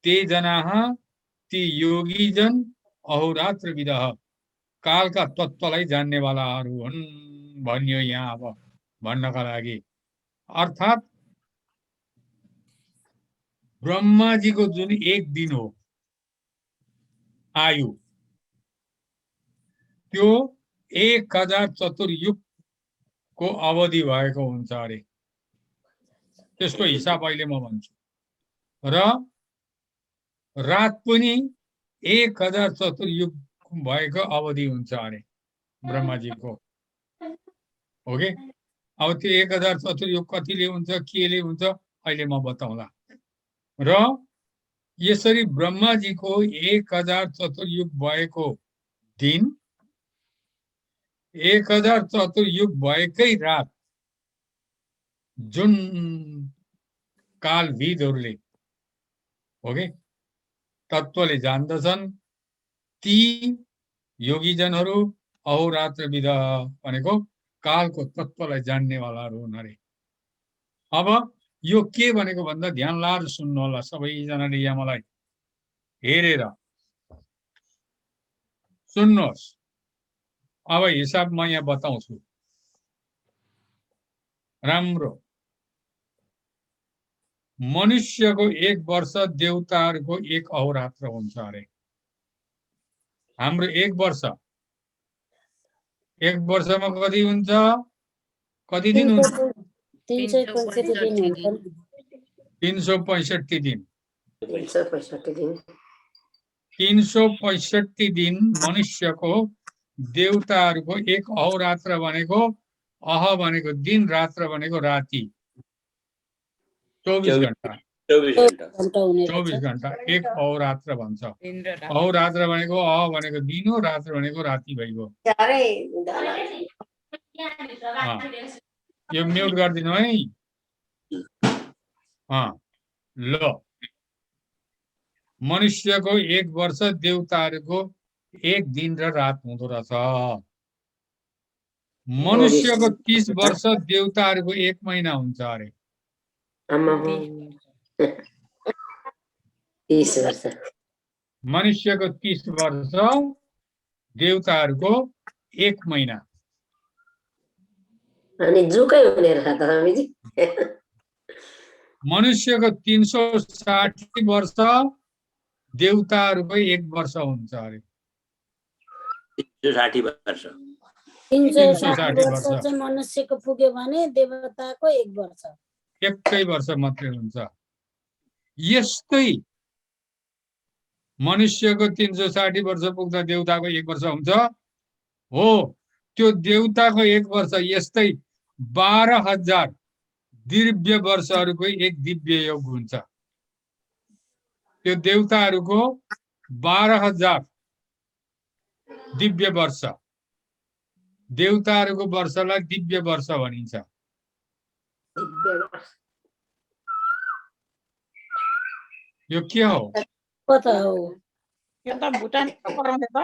ते जनाः, ती योगीजन, अहोरात्र विदः, कालका तत्त्वलाई जान्नेवालाहरू हुन् भन्यो यहाँ अब भन्नका लागि। अर्थात् ब्रह्माजीको जुन एक दिन हो आयु, त्यो 1000 चतुर्युगको अवधि भएको हुन्छ अरे। त्यसको हिसाब अहिले म भन्छु। र रात पनि 1000 चतुर्युग भएको अवधि हुन्छ अरे ब्रह्माजीको, हो कि? अब त्यो 1000 चतुर्युग कतिले हुन्छ, केले हुन्छ, अहिले म बताउँला। र यसरी ब्रह्माजीको 1000 चतुर्युग भएको दिन, 1000 चतुर्युग भएकै रात, जुन कालविदहरूले, हो कि, तत्त्वले जान्दछन्, ती योगीजनहरू, अहोरात्र विद भनेको कालको तत्त्वलाई जान्नेवालाहरू हुन् अरे। अब यो के भनेको भन्दा ध्यान लाएर सुन्नु होला सबैजनाले, यहाँ मलाई हेरेर सुन्नुहोस्। अब हिसाब म यहाँ बताउँछु राम्रो। मनुष्यको 1 वर्ष देवताहरूको 1 अहोरात्र हुन्छ अरे। हाम्रो 1 वर्ष, 1 वर्षमा कति हुन्छ, कति दिन हुन्छ? 365 दिन हुन्छ। 365 दिन। 365 दिन। 365 दिन मनुष्यको, देवताहरूको 1 अहोरात्र भनेको, अह भनेको दिन, रात्र भनेको राति, 24 घण्टा। 24 घण्टा 1 अहोरात्र भन्छ। अहोरात्र भनेको अह भनेको दिन हो, रात्र भनेको राति भइगयो। यो म्युट गरिदिनु है। ल मनुष्यको 1 वर्ष, देवताहरूको 1 दिन र रात हुँदो रहेछ। मनुष्यको 30 वर्ष, देवताहरूको 1 महिना हुन्छ अरे। 30 वर्ष। मनुष्यको 30 वर्ष, देवताहरूको 1 महिना। अनि जुकै हुने रहेछ त स्वामीजी। मनुष्यको 360 वर्ष, देवताहरूको 1 वर्ष हुन्छ अरे। 360 वर्ष। 360 वर्ष चाहिँ मनुष्यको पुग्यो भने देवताको 1 वर्ष। 1 वर्ष मात्रै हुन्छ। यस्तै मनुष्यको 360 वर्ष पुग्दा देवताको 1 वर्ष हुन्छ हो। त्यो देवताको 1 वर्ष यस्तै 12,000 दिव्य वर्षहरूको 1 दिव्य योग हुन्छ। त्यो देवताहरूको 12,000 दिव्य वर्ष, देवताहरूको वर्षलाई दिव्य वर्ष भनिन्छ। यो के हो? कता हो? यो त भुटान पराउँदै त।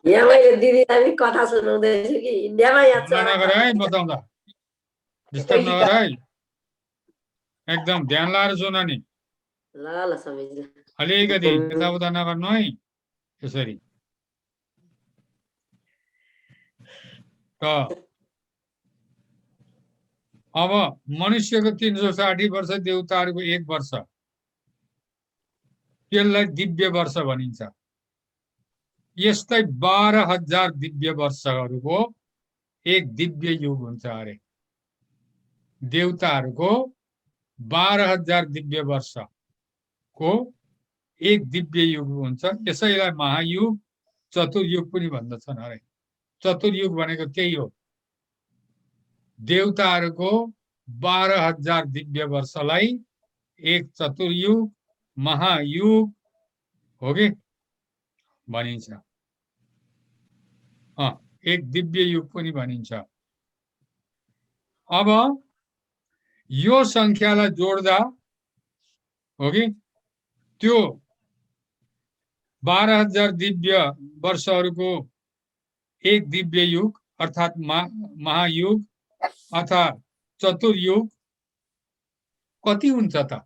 यहाँ मैले दिदीलाई कथा सुनाउँदैछु कि इन्डियामा याद छ। नगर है, बताउँदा डिस्टर्ब नगर है, एकदम ध्यान लाएर सुन नि। ल स्वामीजी। अलिकति यताउता नगर्नु है। त्यसरी त अब मनुष्यको 360 वर्ष, देवताहरूको 1 वर्ष, त्यसलाई दिव्य वर्ष भनिन्छ। यस्तै 12,000 दिव्य वर्षहरूको एक दिव्य युग हुन्छ अरे। देवताहरूको 12,000 दिव्य वर्षको एक दिव्य युग हुन्छ। यसैलाई महायुग, चतुर्युग पनि भन्दछन् अरे। चतुर्युग भनेको त्यही हो। देवताहरूको 12,000 दिव्य वर्षलाई एक चतुर्युग, महायुग हो कि भनिन्छ। एक दिव्य युग पनि भनिन्छ। अब यो संख्यालाई जोड्दा हो कि त्यो 12,000 दिव्य वर्षहरूको एक दिव्य युग अर्थात् महायुग अथवा चतुर्युग कति हुन्छ त?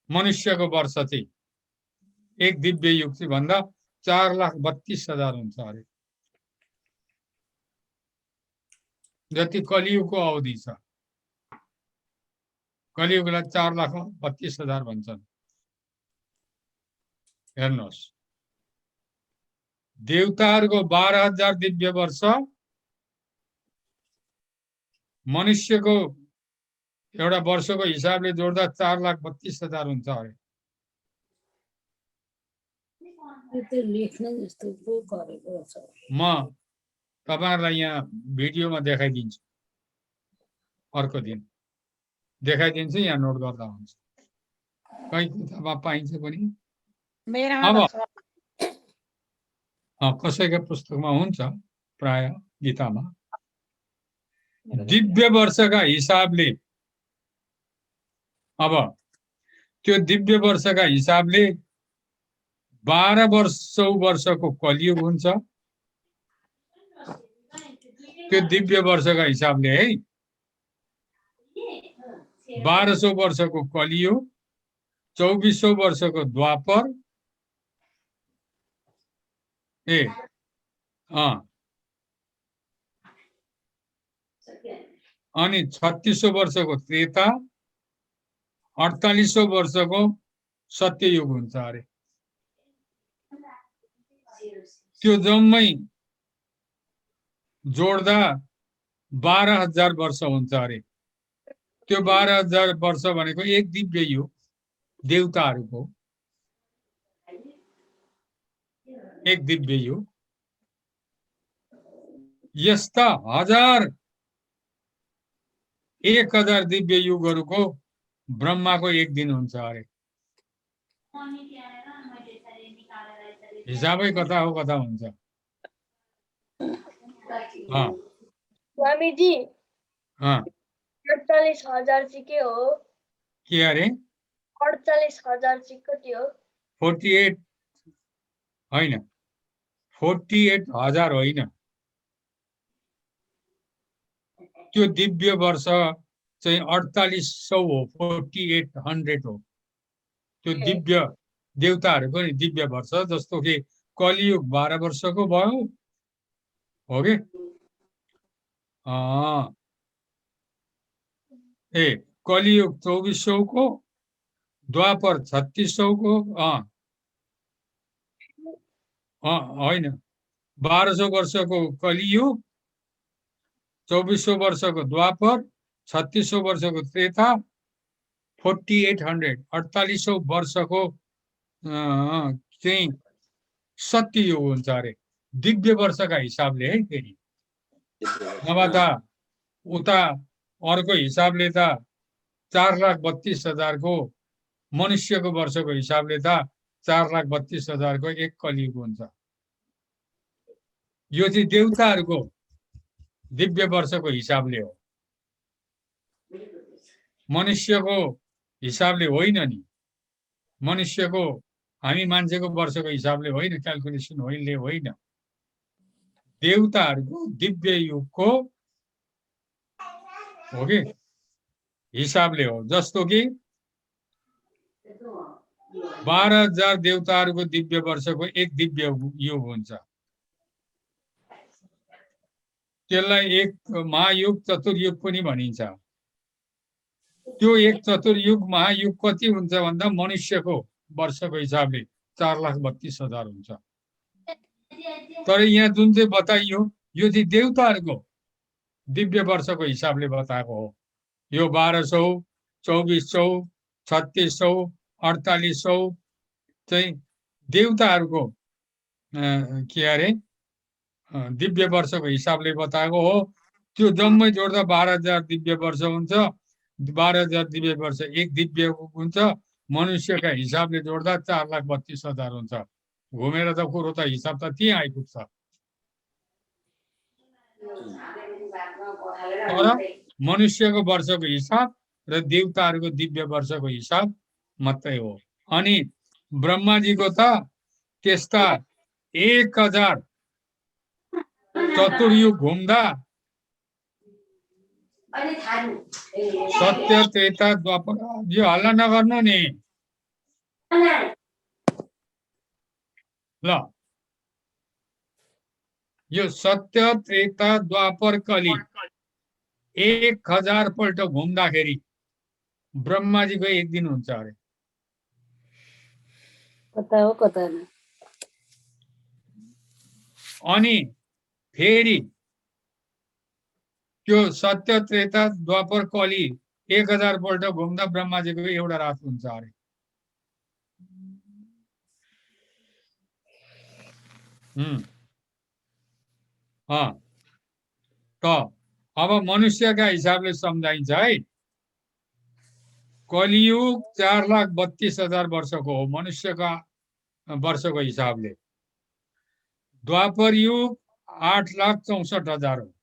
मनुष्यको वर्ष चाहिँ एक दिव्य युग चाहिँ भन्दा 4,32,000 हुन्छ अरे। जति कलियुगको अवधि छ, कलियुगलाई 4,32,000 भन्छन्। हेर्नुहोस्, देवताहरूको 12,000 दिव्य वर्ष मनुष्यको एउटा वर्षको हिसाबले जोड्दा 4,32,000 हुन्छ अरे। म तपाईहरुलाई यहाँ भिडियोमा देखाइदिन्छु, अर्को दिन देखाइदिन्छु, यहाँ नोट गर्दा हुन्छ। कही किताबमा पाइन्छ पनि, अब कसैको पुस्तकमा हुन्छ, प्राय गीतामा। दिव्य वर्षका हिसाबले, अब त्यो दिव्य वर्षका हिसाबले 12 वर्षको कलियुग हुन्छ। त्यो दिव्य वर्षका हिसाबले है 1200 वर्षको कलियुग, 2400 वर्षको द्वापर, अनि 3600 वर्षको त्रेता, 4800 वर्षको सत्ययुग हुन्छ अरे। त्यो जम्मै जोड्दा 12,000 वर्ष हुन्छ अरे। त्यो 12,000 वर्ष भनेको एक दिव्य युग, देवताहरूको एक दिव्य युग। यस्ता 1000 दिव्य युगहरूको ब्रह्माको एक दिन हुन्छ अरे। हिसाबै कता हो कता हुन्छ। स्वामीजी 48,000 चाहिँ के हो? के अरे? 48,000 चाहिँ कति हो? 48 होइन, 48,000 होइन। त्यो दिव्य वर्ष चाहिँ 4800 हो, 4800 हो। त्यो दिव्य देवताहरूको नि दिव्य वर्ष, जस्तो कि कलियुग 12 वर्षको भयो हो कि? कलियुग 2400 को, द्वापर 3600 को, होइन 1200 वर्षको कलियुग, 2400 वर्षको द्वापर, 3600 वर्षको त्रेता, 4800 वर्षको चाहिँ सत्ययुग हुन्छ अरे। दिव्य वर्षका हिसाबले है। फेरि नभए त उता अर्को हिसाबले त 4,32,000 को, मनुष्यको वर्षको हिसाबले त 4,32,000 को एक कलियुग हुन्छ। यो चाहिँ देवताहरूको दिव्य वर्षको हिसाबले हो, मनुष्यको हिसाबले होइन नि। मनुष्यको, हामी मान्छेको वर्षको हिसाबले होइन, क्याल्कुलेसन होइन। देवताहरूको दिव्य युगको हो कि हिसाबले हो। जस्तो कि 12,000 देवताहरूको दिव्य वर्षको एक दिव्य युग हुन्छ। त्यसलाई एक महायुग चतुर्युग पनि भनिन्छ। त्यो एक चतुर्युग महायुग कति हुन्छ भन्दा मनुष्यको वर्षको हिसाबले 4,32,000 हुन्छ। तर यहाँ जुन चाहिँ बताइयो यो चाहिँ देवताहरूको दिव्य वर्षको हिसाबले बताएको हो। यो 1200, 2400, 3600, 4800 चाहिँ देवताहरूको के अरे दिव्य वर्षको हिसाबले बताएको हो। त्यो जम्मै जोड्दा 12,000 दिव्य वर्ष हुन्छ। 12,000 दिव्य वर्ष एक दिव्य हुन्छ। मनुष्यका हिसाबले जोड्दा 4,32,000 हुन्छ। घुमेर त कुरो त हिसाब त त्यही आइपुग्छ। तर मनुष्यको वर्षको हिसाब र देवताहरूको दिव्य वर्षको हिसाब मात्रै हो। अनि ब्रह्माजीको त त्यस्ता 1,000 चतुर्युग घुम्दा सत्य त्रेता द्वापर, यो हल्ला नगर्नु नि ल। यो सत्य त्रेता द्वापर कली 1,000 पल्ट घुम्दाखेरि ब्रह्माजीको एक दिन हुन्छ अरे। कता हो कता न। अनि फेरि त्यो सत्य त्रेता द्वापर कली 1,000 पल्ट घुम्दा ब्रह्माजीको एउटा रात हुन्छ अरे। त अब मनुष्यका हिसाबले सम्झाइन्छ है। कलियुग 4,32,000 वर्षको हो मनुष्यका वर्षको हिसाबले। द्वापर युग 8,64,000 हो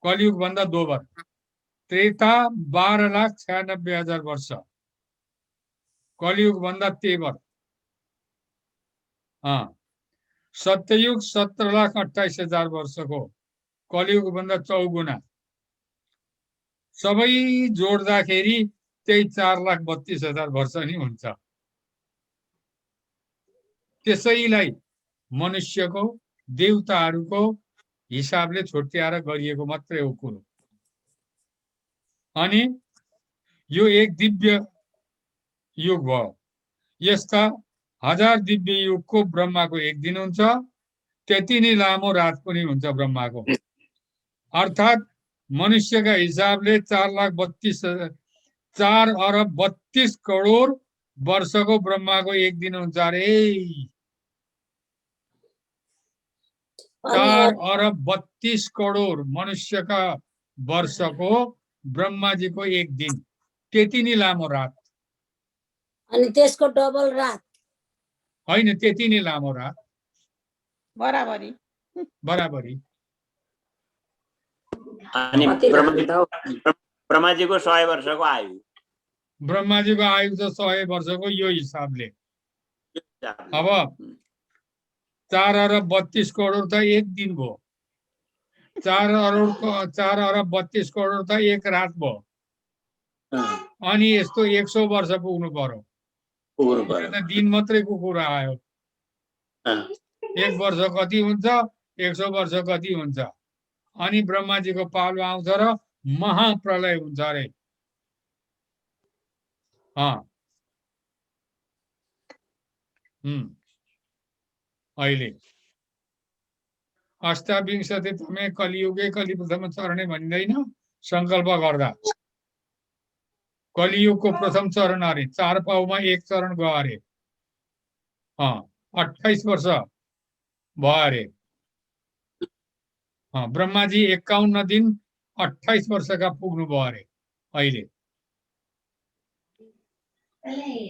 कलियुग भन्दा दोबर। त्रेता 12,96,000 वर्ष कलियुग भन्दा तेबर। सत्ययुग 17,28,000 वर्षको कलियुग भन्दा 4 गुणा। सबै जोड्दाखेरि त्यही 4,32,000 वर्ष नि हुन्छ। त्यसैलाई मनुष्यको देवताहरूको हिसाबले छुट्याएर गरिएको मात्रै हो कुरो। अनि यो एक दिव्य युग भयो। यस्ता 1000 दिव्य युगको ब्रह्माको एक दिन हुन्छ। त्यति नै लामो रात पनि हुन्छ ब्रह्माको। अर्थात् मनुष्यका हिसाबले 4,32 करोड वर्षको ब्रह्माको एक दिन हुन्छ अरे। 4,32 करोड मनुष्यका वर्षको ब्रह्माजीको एक दिन, त्यति नै लामो रात। अनि त्यसको डबल रात होइन, त्यति नै लामो रात। बराबरी बराबरी। अनि ब्रह्माजीको 100 वर्षको आयु। ब्रह्माजीको आयु त 100 वर्षको यो हिसाबले। अब 4,32 करोड त एक दिन भयो। 4,32 करोड त एक रात भयो। अनि यस्तो 100 वर्ष पुग्नु पर्यो। दिन मात्रैको कुरा आयो। 1 वर्ष कति हुन्छ, 100 वर्ष कति हुन्छ। अनि ब्रह्माजीको पालो आउँछ र महाप्रलय हुन्छ अरे। अहिले अष्टाविंशतितमे कलियुगे कलिप्रथम चरणे भनिँदैन संकल्प गर्दा। कलियुगको प्रथम चरण अरे। 4 पाउमा 1 चरण गयो अरे। 28 वर्ष भयो अरे। ब्रह्माजी 51 दिन 28 वर्षका पुग्नु भयो अरे। अहिले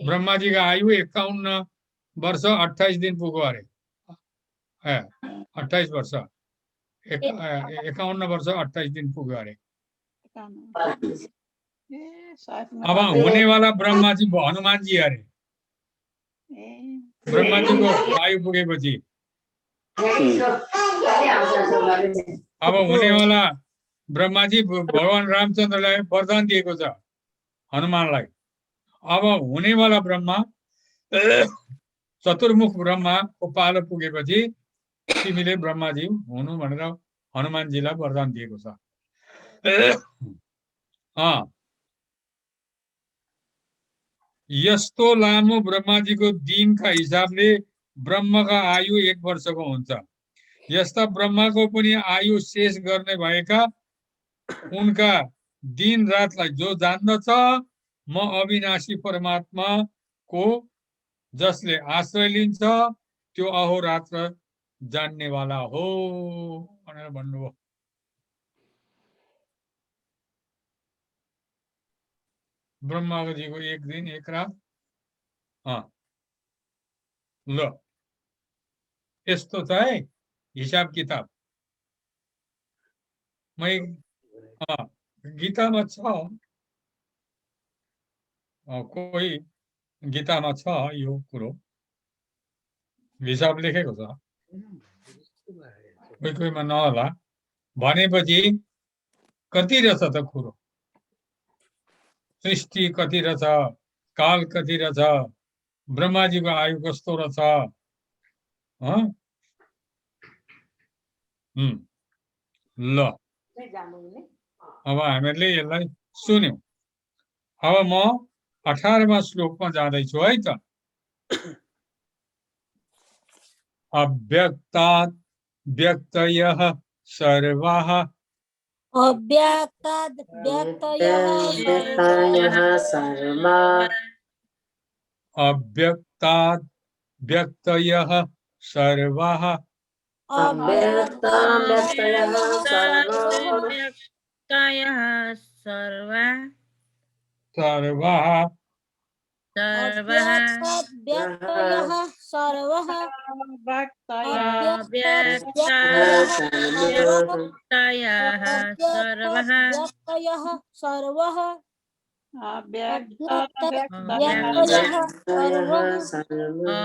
ब्रह्माजीको आयु 51 वर्ष 28 दिन पुग्यो अरे। 28 वर्ष 51 वर्ष 28 दिन पुग्यो अरे। अब हुनेवाला ब्रह्माजी हनुमानजी अरे। ब्रह्माजीको आयु पुगेपछि अब हुनेवाला ब्रह्माजी भगवान रामचन्द्रलाई वरदान दिएको छ हनुमानलाई। अब हुनेवाला ब्रह्मा चतुर्मुख ब्रह्माको पालो पुगेपछि तिमीले ब्रह्माजी हुनु भनेर हनुमानजीलाई वरदान दिएको छ। यस्तो लामो ब्रह्माजीको दिनका हिसाबले ब्रह्मका आयु 1 वर्षको हुन्छ। यस्ता ब्रह्माको पनि आयु शेष गर्ने भएका उनका दिन रातलाई जो जान्दछ, म अविनाशी परमात्मा को जसले आश्रय लिन्छ त्यो अहोरात्र जान्नेवाला हो भनेर भन्नुभयो। ब्रह्माजीको 1 दिन 1 रात। ल यस्तो छ है हिसाब किताब। गीतामा छ, कोही गीतामा छ यो कुरो, हिसाब लेखेको छ, कोही कोहीमा नहोला। भनेपछि कति रहेछ त कुरो, सृष्टि कति रहेछ, काल कति रहेछ, ब्रह्माजीको आयु कस्तो रहेछ। ल अब हामीहरूले यसलाई सुन्यौं। अब म 18वां श्लोकमा जाँदैछु है त। अव्यक्तात् व्यक्तयः सर्वाः अव्यक्ताद् व्यक्तयः सर्वा अव्यक्तात् व्यक्तयः सर्वाः अव्यक्तव्यक्तयः सर्वाः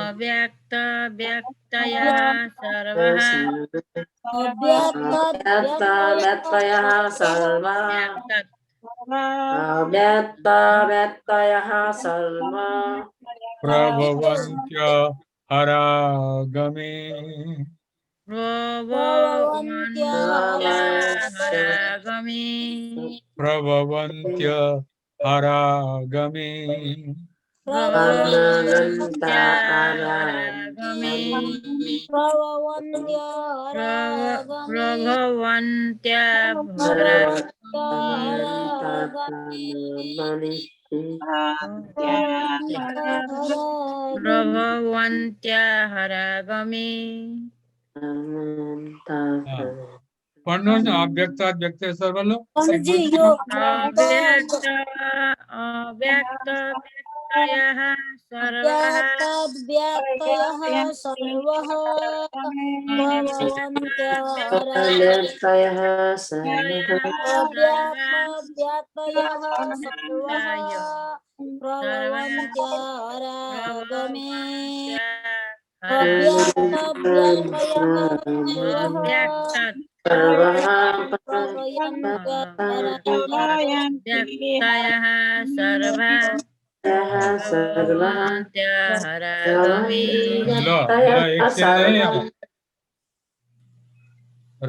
अव्यक्ताद् व्यक्तयः सर्वः व्यक्तयः सर्वः प्रभवन्त्य हरागमे प्रभवन्त्य हरागमे पढ्नुहोस् न अव्यक्तात् व्यक्तयः सर्वः।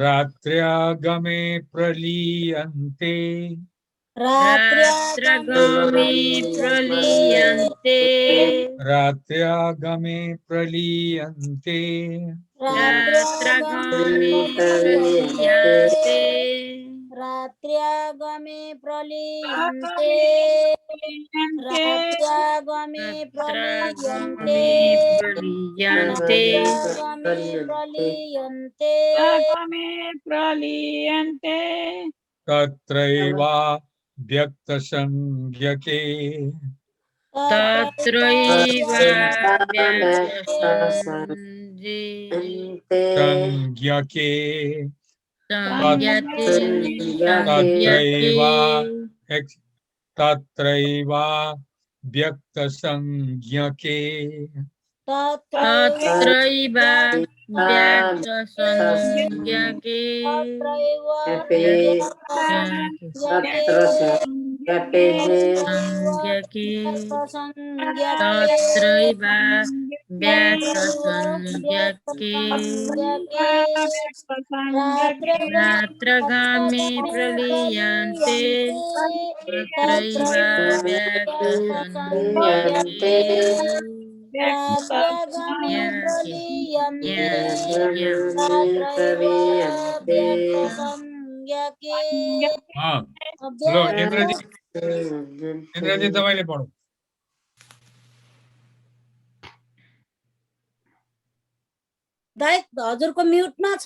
रात्र्यागमे प्रलीयन्ते रात्र्यागमे प्रलीयन्ते रात्र्यागमे प्रलीयन्ते रात्र्यागमे प्रलीयन्ते रात्र्यागमे प्रलीयन्ते रात्र्यागमे प्रलीयन्ते प्रलीयन्ते तत्रैवा व्यक्तसंज्ञके तत्रैव संज्ञके तत्रैव व्यक्तसंज्ञके तत्रैव व्यक्तसंज्ञके संज्ञके व्यक्तसंज्ञके तत्रैव व्यक्तसंज्ञके व्यक्तसंज्ञके रात्रगामी प्रलीयन्ते तत्रैव व्यक्तसंज्ञके रात्रगामी प्रलीयन्ते तत्रैव प्रवीयन्ते व्यक्तसंज्ञके हाँ लो इंद्रजी तपाईँले पढ्नु दाइ हजुरको म्युटमा छ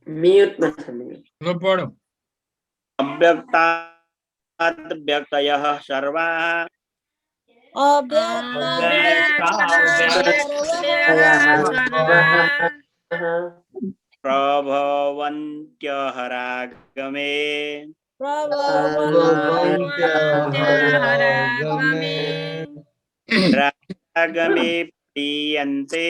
म्युटमा छ म्युट लो पढ्नु अव्यक्ताद् व्यक्तयः सर्वाः प्रभवन्त्यहरागमे रागमे प्रीयन्ते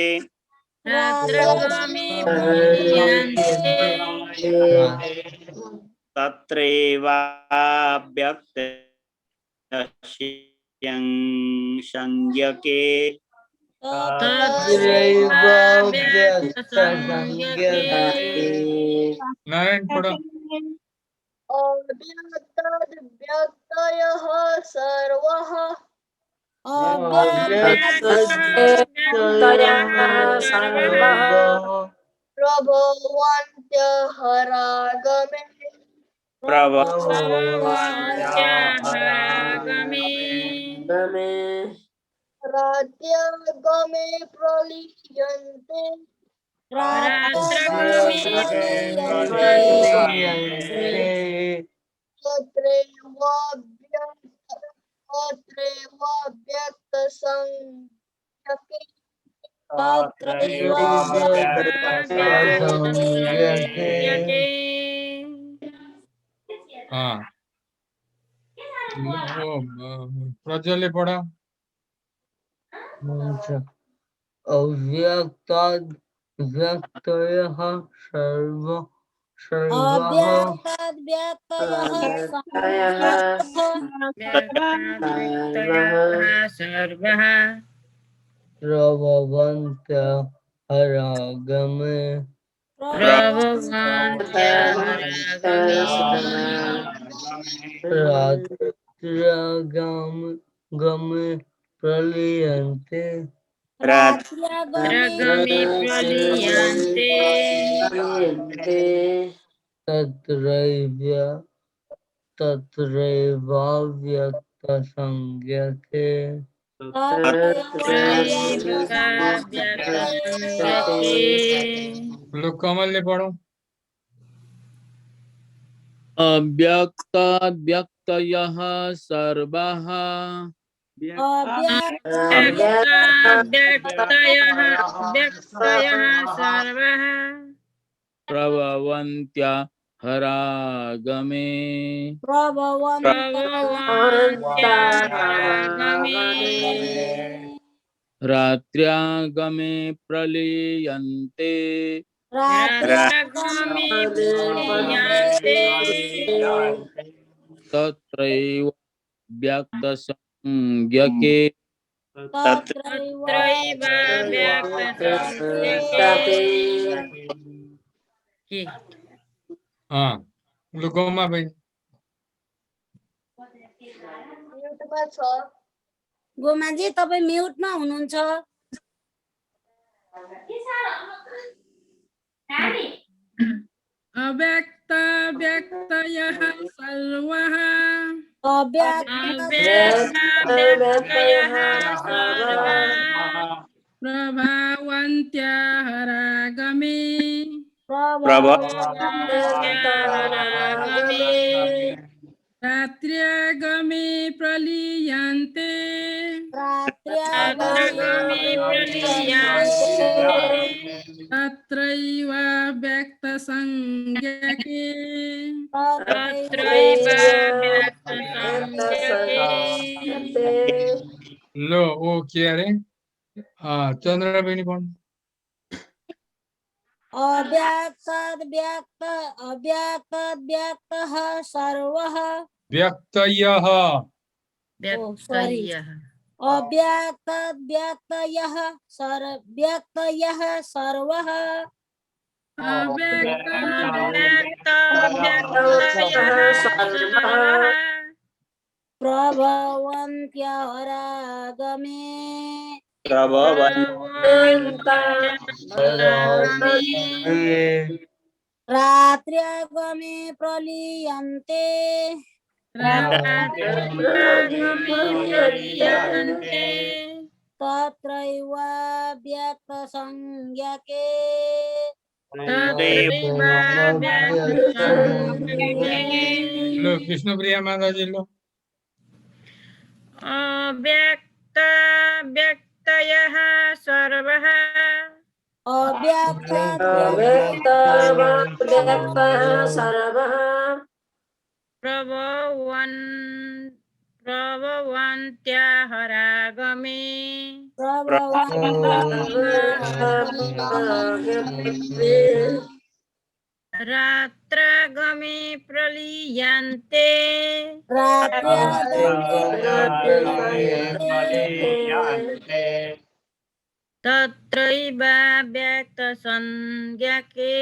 तत्रैवाव्यक्तस्य संज्ञके नारायण पढ अव्यक्ताद् व्यक्तयः सर्वः प्रभवन्त्यहरागमे रात्यागमे प्रलीयन्ते तत्रैव व्यक्तसंज्ञके हाँ प्रज्वलले पढ अव्यक्ताद् व्यक्तयः सर्वः सर्वः प्रभवन्त्यहरागमे रात्रगामे प्रलीयन्ते रात्रगामी प्रलीयन्ते तत्रैवाव्यक्तसंज्ञके लो कमलले पढ अव्यक्ताद् व्यक्तयः सर्वः व्यक्तयः सर्वः प्रभवन्त्या हरागमे रात्र्यागमे प्रलीयन्ते तत्रैव व्यक्तसंज्ञके हाँ लो गोमा बहिनी म्युटमा छ गोमाजी तपाईँ म्युटमा हुनुहुन्छ अव्यक्त व्यक्तयः सर्वः प्रभावन्त्यहरागमे रात्र्यागमे प्रलीयन्ते तत्रैव व्यक्तसंज्ञके लो ओ के अरे चन्द्र बहिनी पढ्नु अव्यक्तः सर्वः व्यक्तयः व्यक्तयः अव्यक्त व्यक्तयः व्यक्तयः सर्वः अव्यक्त व्यक्तयः सर्वः प्रभवन्त्यहरागमे रात्र्यागमे प्रलीयन्ते तत्रैव व्यक्तसंज्ञके लो विष्णुप्रिया माता जी लो व्यक्तयः सर्वः अव्यक्त व्यक्तः सर्वः प्रभवन्त्यहरागमे रात्रागमे प्रलीयन्ते तत्रैव व्यक्तसंज्ञके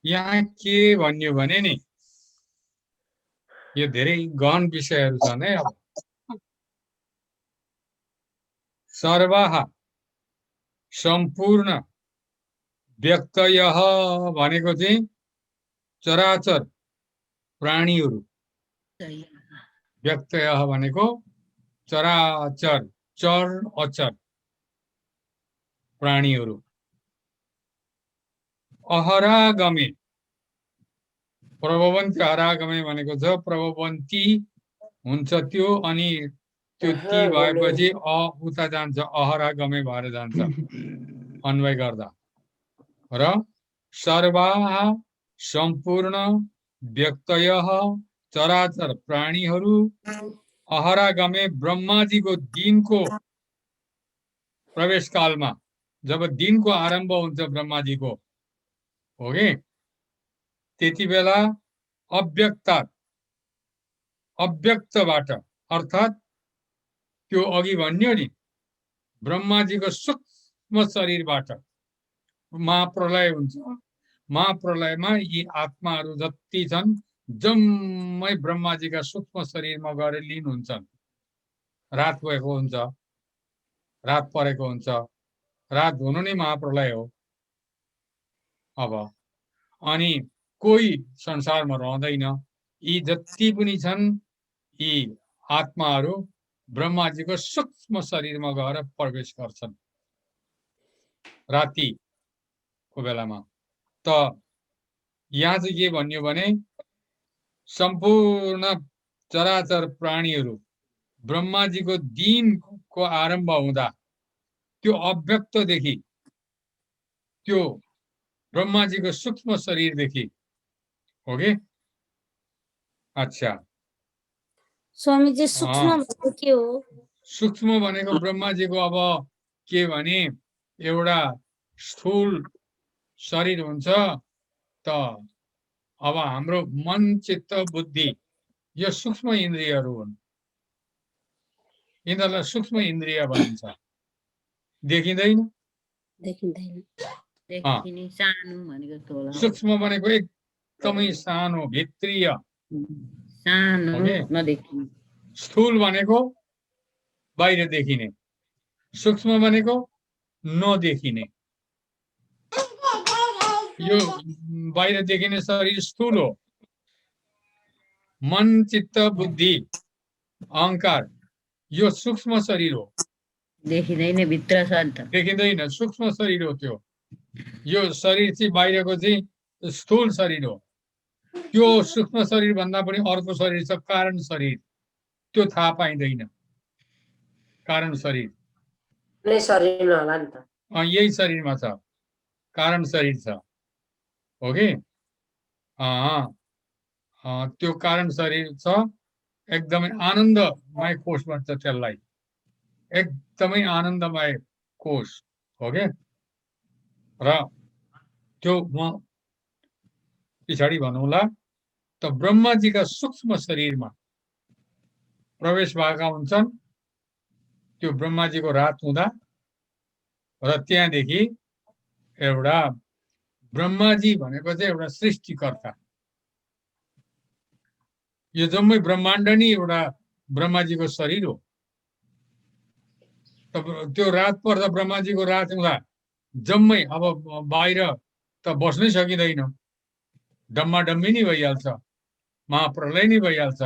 यहाँ के भन्यो भने नि यो धेरै गहन विषयहरू छन् है। अब सर्वः सम्पूर्ण व्यक्तयः भनेको चाहिँ चराचर प्राणीहरू व्यक्तयः भनेको चराचर चर अचर प्राणीहरू अहरागमे प्रभवन्ती हरागमे भनेको छ प्रभवन्ती हुन्छ त्यो अनि त्यो ती भएपछि अ उता जान्छ अहरागमे भएर जान्छ अन्वय गर्दा र सर्वाः सम्पूर्ण व्यक्तयः चराचर प्राणीहरू अहरागमे ब्रह्माजीको दिनको प्रवेश कालमा जब दिनको आरम्भ हुन्छ ब्रह्माजीको हो कि त्यति बेला अव्यक्तबाट अर्थात् त्यो अघि भन्यो नि ब्रह्माजीको सूक्ष्म शरीरबाट महाप्रलय हुन्छ। महाप्रलयमा यी आत्माहरू जति छन् जम्मै ब्रह्माजीका सूक्ष्म शरीरमा गएर लीन हुन्छन्। रात भएको हुन्छ, रात परेको हुन्छ, रात हुनु नै महाप्रलय हो। अब अनि कोही संसारमा रहँदैन, यी जति पनि छन् यी आत्माहरू ब्रह्माजीको सूक्ष्म शरीरमा गएर प्रवेश गर्छन् रातिको बेलामा। त यहाँ चाहिँ के भन्यो भने सम्पूर्ण चराचर प्राणीहरू ब्रह्माजीको दिनको आरम्भ हुँदा त्यो अव्यक्तदेखि त्यो ब्रह्माजीको सूक्ष्म शरीरदेखि हो कि। अच्छा स्वामीजी सूक्ष्म भनेको के हो? सूक्ष्म भनेको ब्रह्माजीको अब के भने एउटा स्थूल शरीर हुन्छ त अब हाम्रो मन चित्त बुद्धि यो सूक्ष्म इन्द्रियहरू हुन्। यिनीहरूलाई सूक्ष्म इन्द्रिय भनिन्छ। देखिँदैन सूक्ष्म भनेको एकदमै सानो भित्रीय स्थूल भनेको बाहिर देखिने, सूक्ष्म भनेको नदेखिने। यो बाहिर देखिने शरीर स्थूल हो। मन चित्त बुद्धि अहंकार यो सूक्ष्म शरीर हो। देखिँदैन भित्र छ नि त, देखिँदैन सूक्ष्म शरीर हो त्यो। यो शरीर चाहिँ बाहिरको चाहिँ स्थूल शरीर हो। त्यो सूक्ष्म शरीर भन्दा पनि अर्को शरीर छ कारण शरीर, त्यो थाहा पाइँदैन। कारण शरीर शरीरमा होला नि त, यही शरीरमा छ, कारण शरीर छ हो कि। त्यो कारण शरीर छ, एकदमै आनन्दमय कोष भन्छ त्यसलाई, एकदमै आनन्दमय कोष। हो के र त्यो म पछाडि भनौँला त ब्रह्माजीका सूक्ष्म शरीरमा प्रवेश भएका हुन्छन् त्यो ब्रह्माजीको रात हुँदा र त्यहाँदेखि एउटा ब्रह्माजी भनेको चाहिँ एउटा सृष्टिकर्ता यो जम्मै ब्रह्माण्ड नै एउटा ब्रह्माजीको शरीर हो त्यो रात पर्दा ब्रह्माजीको रात हुँदा जम्मै अब बाहिर त बस्नै सकिँदैन डम्माडम्मी नै भइहाल्छ महाप्रलय नै भइहाल्छ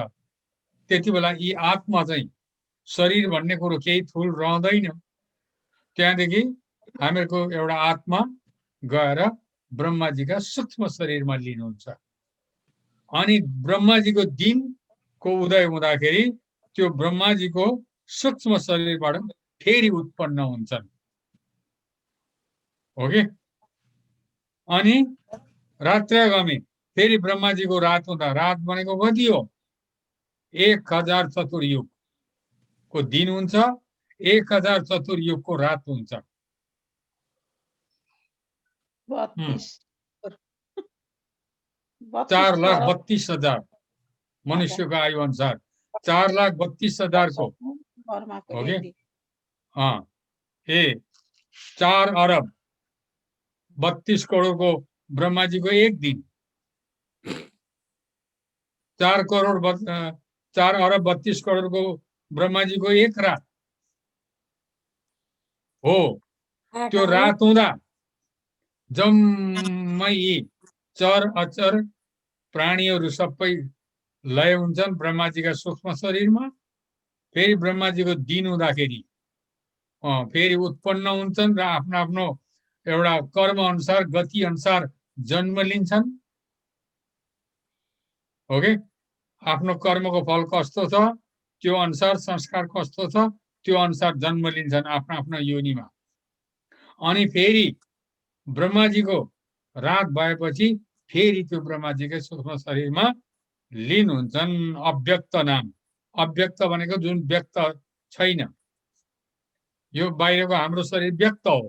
त्यति बेला यी आत्मा चाहिँ शरीर भन्ने कुरो केही थुल रहँदैन त्यहाँदेखि हामीहरूको एउटा आत्मा गएर ब्रह्माजीका सूक्ष्म शरीरमा लिनुहुन्छ अनि ब्रह्माजीको दिनको उदय हुँदाखेरि त्यो ब्रह्माजीको सूक्ष्म शरीरबाट फेरि उत्पन्न हुन्छन् हो कि अनि रात्रगमे फेरि ब्रह्माजीको रात हुँदा रात भनेको कति हो 1000 चतुर्युगको दिन हुन्छ 1000 चतुर्युगको रात हुन्छ 4,32,000 मनुष्यको आयु अनुसार 4,32,000 को ओके 4 अरब 32 करोडको ब्रह्माजीको एक दिन 4 अरब 32 करोडको ब्रह्माजीको एक रात हो त्यो रात हुँदा जम्मै चर अचर प्राणीहरू सबै लय हुन्छन् ब्रह्माजीका सूक्ष्म शरीरमा फेरि ब्रह्माजीको दिन हुँदाखेरि फेरि उत्पन्न हुन्छन् र आफ्नो आफ्नो एउटा कर्म अनुसार गति अनुसार जन्म लिन्छन् हो कि आफ्नो कर्मको फल कस्तो छ त्यो अनुसार संस्कार कस्तो छ त्यो अनुसार जन्म लिन्छन् आफ्नो आफ्नो योनिमा अनि फेरि ब्रह्माजीको रात भएपछि फेरि त्यो ब्रह्माजीकै सूक्ष्म शरीरमा लीन हुन्छन् अव्यक्त नाम अव्यक्त भनेको जुन व्यक्त छैन यो बाहिरको हाम्रो शरीर व्यक्त हो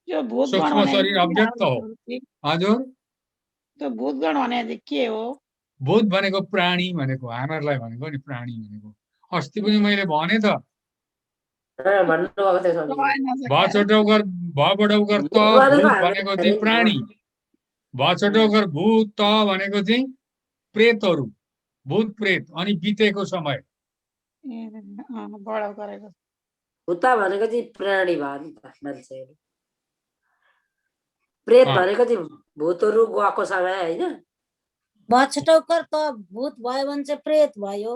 सूक्ष्म शरीर अव्यक्त हो हजुर त्यो भूतगण भने के हो भूत भनेको प्राणी भनेको हामीहरूलाई भनेको नि प्राणी भनेको अस्ति पनि मैले भने त भछोटौकर भबडौकर त भूत भनेको चाहिँ प्राणी भछोटौकर भूत त भनेको चाहिँ प्रेतहरू भूत प्रेत अनि बितेको समय भूता भनेको चाहिँ प्राणी भयो नि त मान्छेहरू प्रेत भनेको चाहिँ भूतहरू गएको समय होइन भछटौकर त भूत भयो भने चाहिँ प्रेत भयो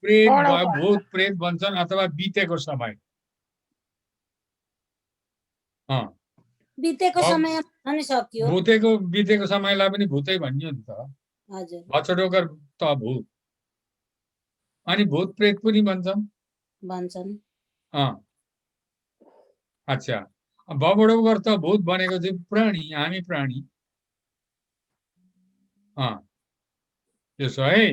प्रेत भयो भूत प्रेत भन्छन् अथवा बितेको समय बितेको समय पनि सक्यो बितेको समयलाई पनि भूतै भनियो नि त हजुर भछटौकर त भूत अनि भूत प्रेत पनि भन्छन् अच्छा भबडौकर त भूत भनेको चाहिँ प्राणी हामी प्राणी यसो है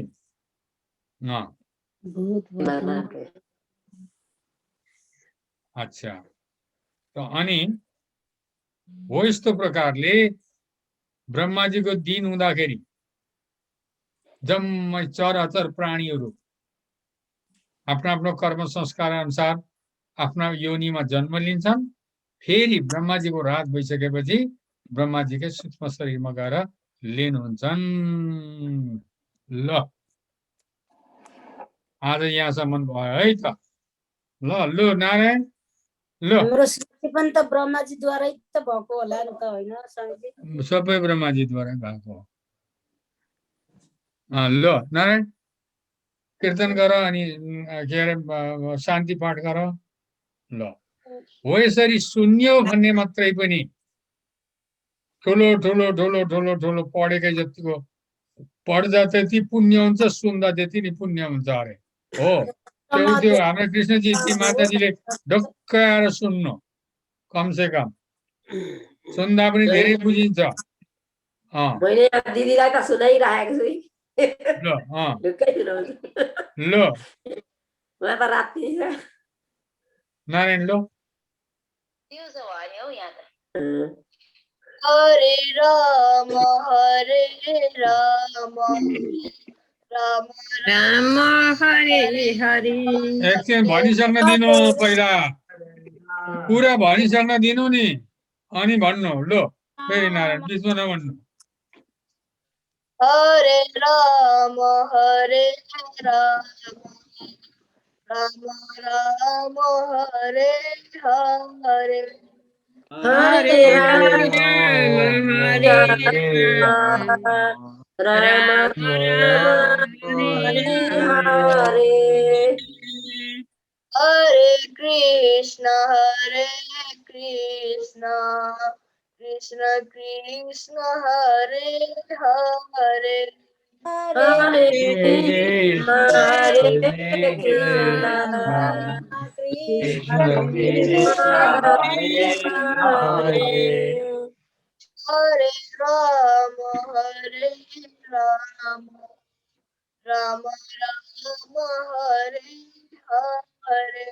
अच्छा त अनि हो यस्तो प्रकारले ब्रह्माजीको दिन हुँदाखेरि जम्मै चराचर प्राणीहरू आफ्नो आफ्नो कर्म संस्कार अनुसार आफ्ना योनिमा जन्म लिन्छन् फेरि ब्रह्माजीको रात भइसकेपछि ब्रह्माजीकै सूक्ष्म शरीरमा गएर लीन हुन्छन् ल आज यहाँसम्म भयो है त ल नारायण ल हाम्रो सृष्टि पनि त ब्रह्माजीद्वारै त भएको होला नि त होइन स्वामीजी सबै ब्रह्माजीद्वारा भएको ल नारायण कीर्तन गर अनि के अरे शान्ति पाठ गर ल हो यसरी सुन्यो भन्ने मात्रै पनि ठुलो ठुलो ठुलो ठुलो ठुलो पढेकै जतिको पढ्दा त्यति पुण्य हुन्छ सुन्दा त्यति नै पुण्य हुन्छ अरे हो त्यो हाम्रो कृष्णजी माताजीले ढक्क आएर सुन्नु कमसे कम सुन्दा पनि धेरै बुझिन्छ मैले दिदीलाई त सुनाइरहेको छु ल नारायण लो हरे राम राम राम हरे हरि एकछिन भनिसक्न दिनु पहिला पुरा भनिसक्न दिनु नि अनि भन्नु लो फेरि नारायण बिचमा नभन्नु हरे राम राम राम हरे हरे हरे राम हरे राम हरे हरे हरे कृष्ण कृष्ण कृष्ण हरे हरे हरे कृष्ण कृष्ण कृष्ण हरे हरे हरे राम राम राम हरे हरे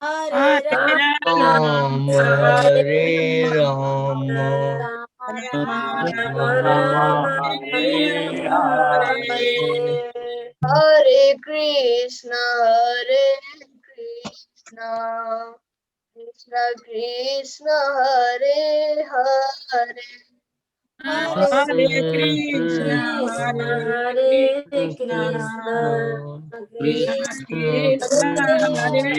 हरे राम हरे राम राम हरे हरे हरे कृष्ण कृष्ण कृष्ण हरे हरे हरे कृष्ण हरे कृष्ण कृष्ण हरे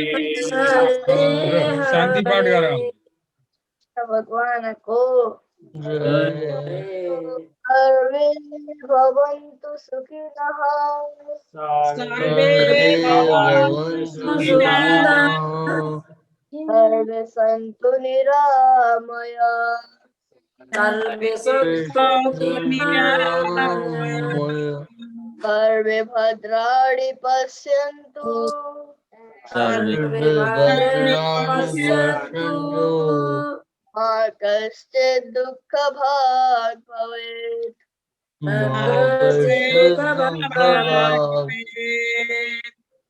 हरे शान्ति पाठ गर भगवान को जय सर्वे भवन्तु सुखिनः सर्वे भवन्तु सुखिनः सर्वे सन्तु निरामय सर्वे सन्तु निरामय सर्वे भद्राणि पश्यन्तु सर्वे भद्राणि पश्यन्तु मा कश्चित् दुःखभाग् भवेत्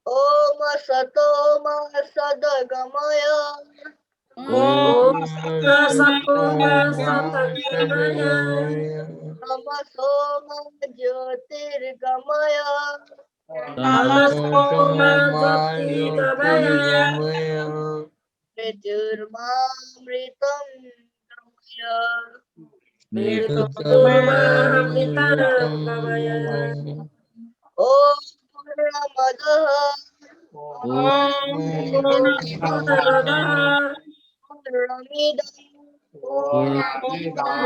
ॐ सतो मा सद्गमय तमसो मा ज्योतिर्गमय मृत्युर्मामृतं गमय मृत्युर्मामृतं गमय ॐ पूर्णमदः पूर्णमिदं पूर्णमिदं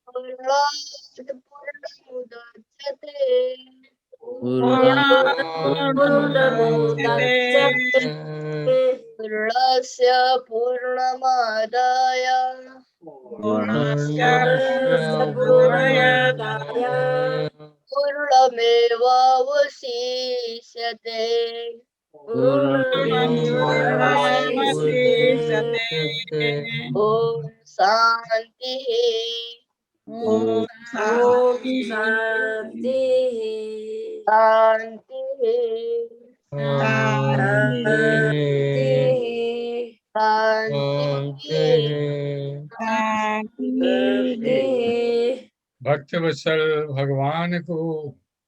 पूर्णात् पूर्णमुदच्यते पूर्णमुदच्यते पूर्णस्य पूर्णमादाय पूर्णमादाय पूर्णमेवावशिष्यते पूर्णमेवावशिष्यते ॐ शान्तिः ओम ॐ शान्तिः शान्तिः शान्तिः शान्तिः भक्तवत्सल भगवान को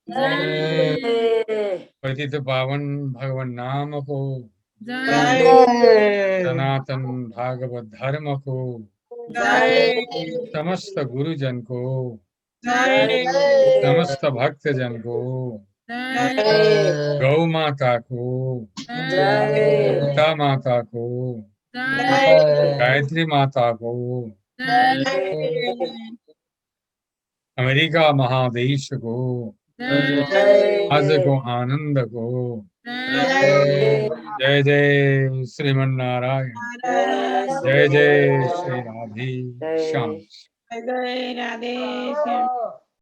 जय पतित पावन भगवान नाम को जय सनातन भागवत धर्म को जय समस्त गुरुजन को जय समस्त भक्तजन को जय गौ माता को जय सीता माता को गायत्री माता को अमेरिका महादेश को आज को आनंद को जय जय श्रीमन नारायण जय जय श्री राधे श्याम जय राधे श्याम।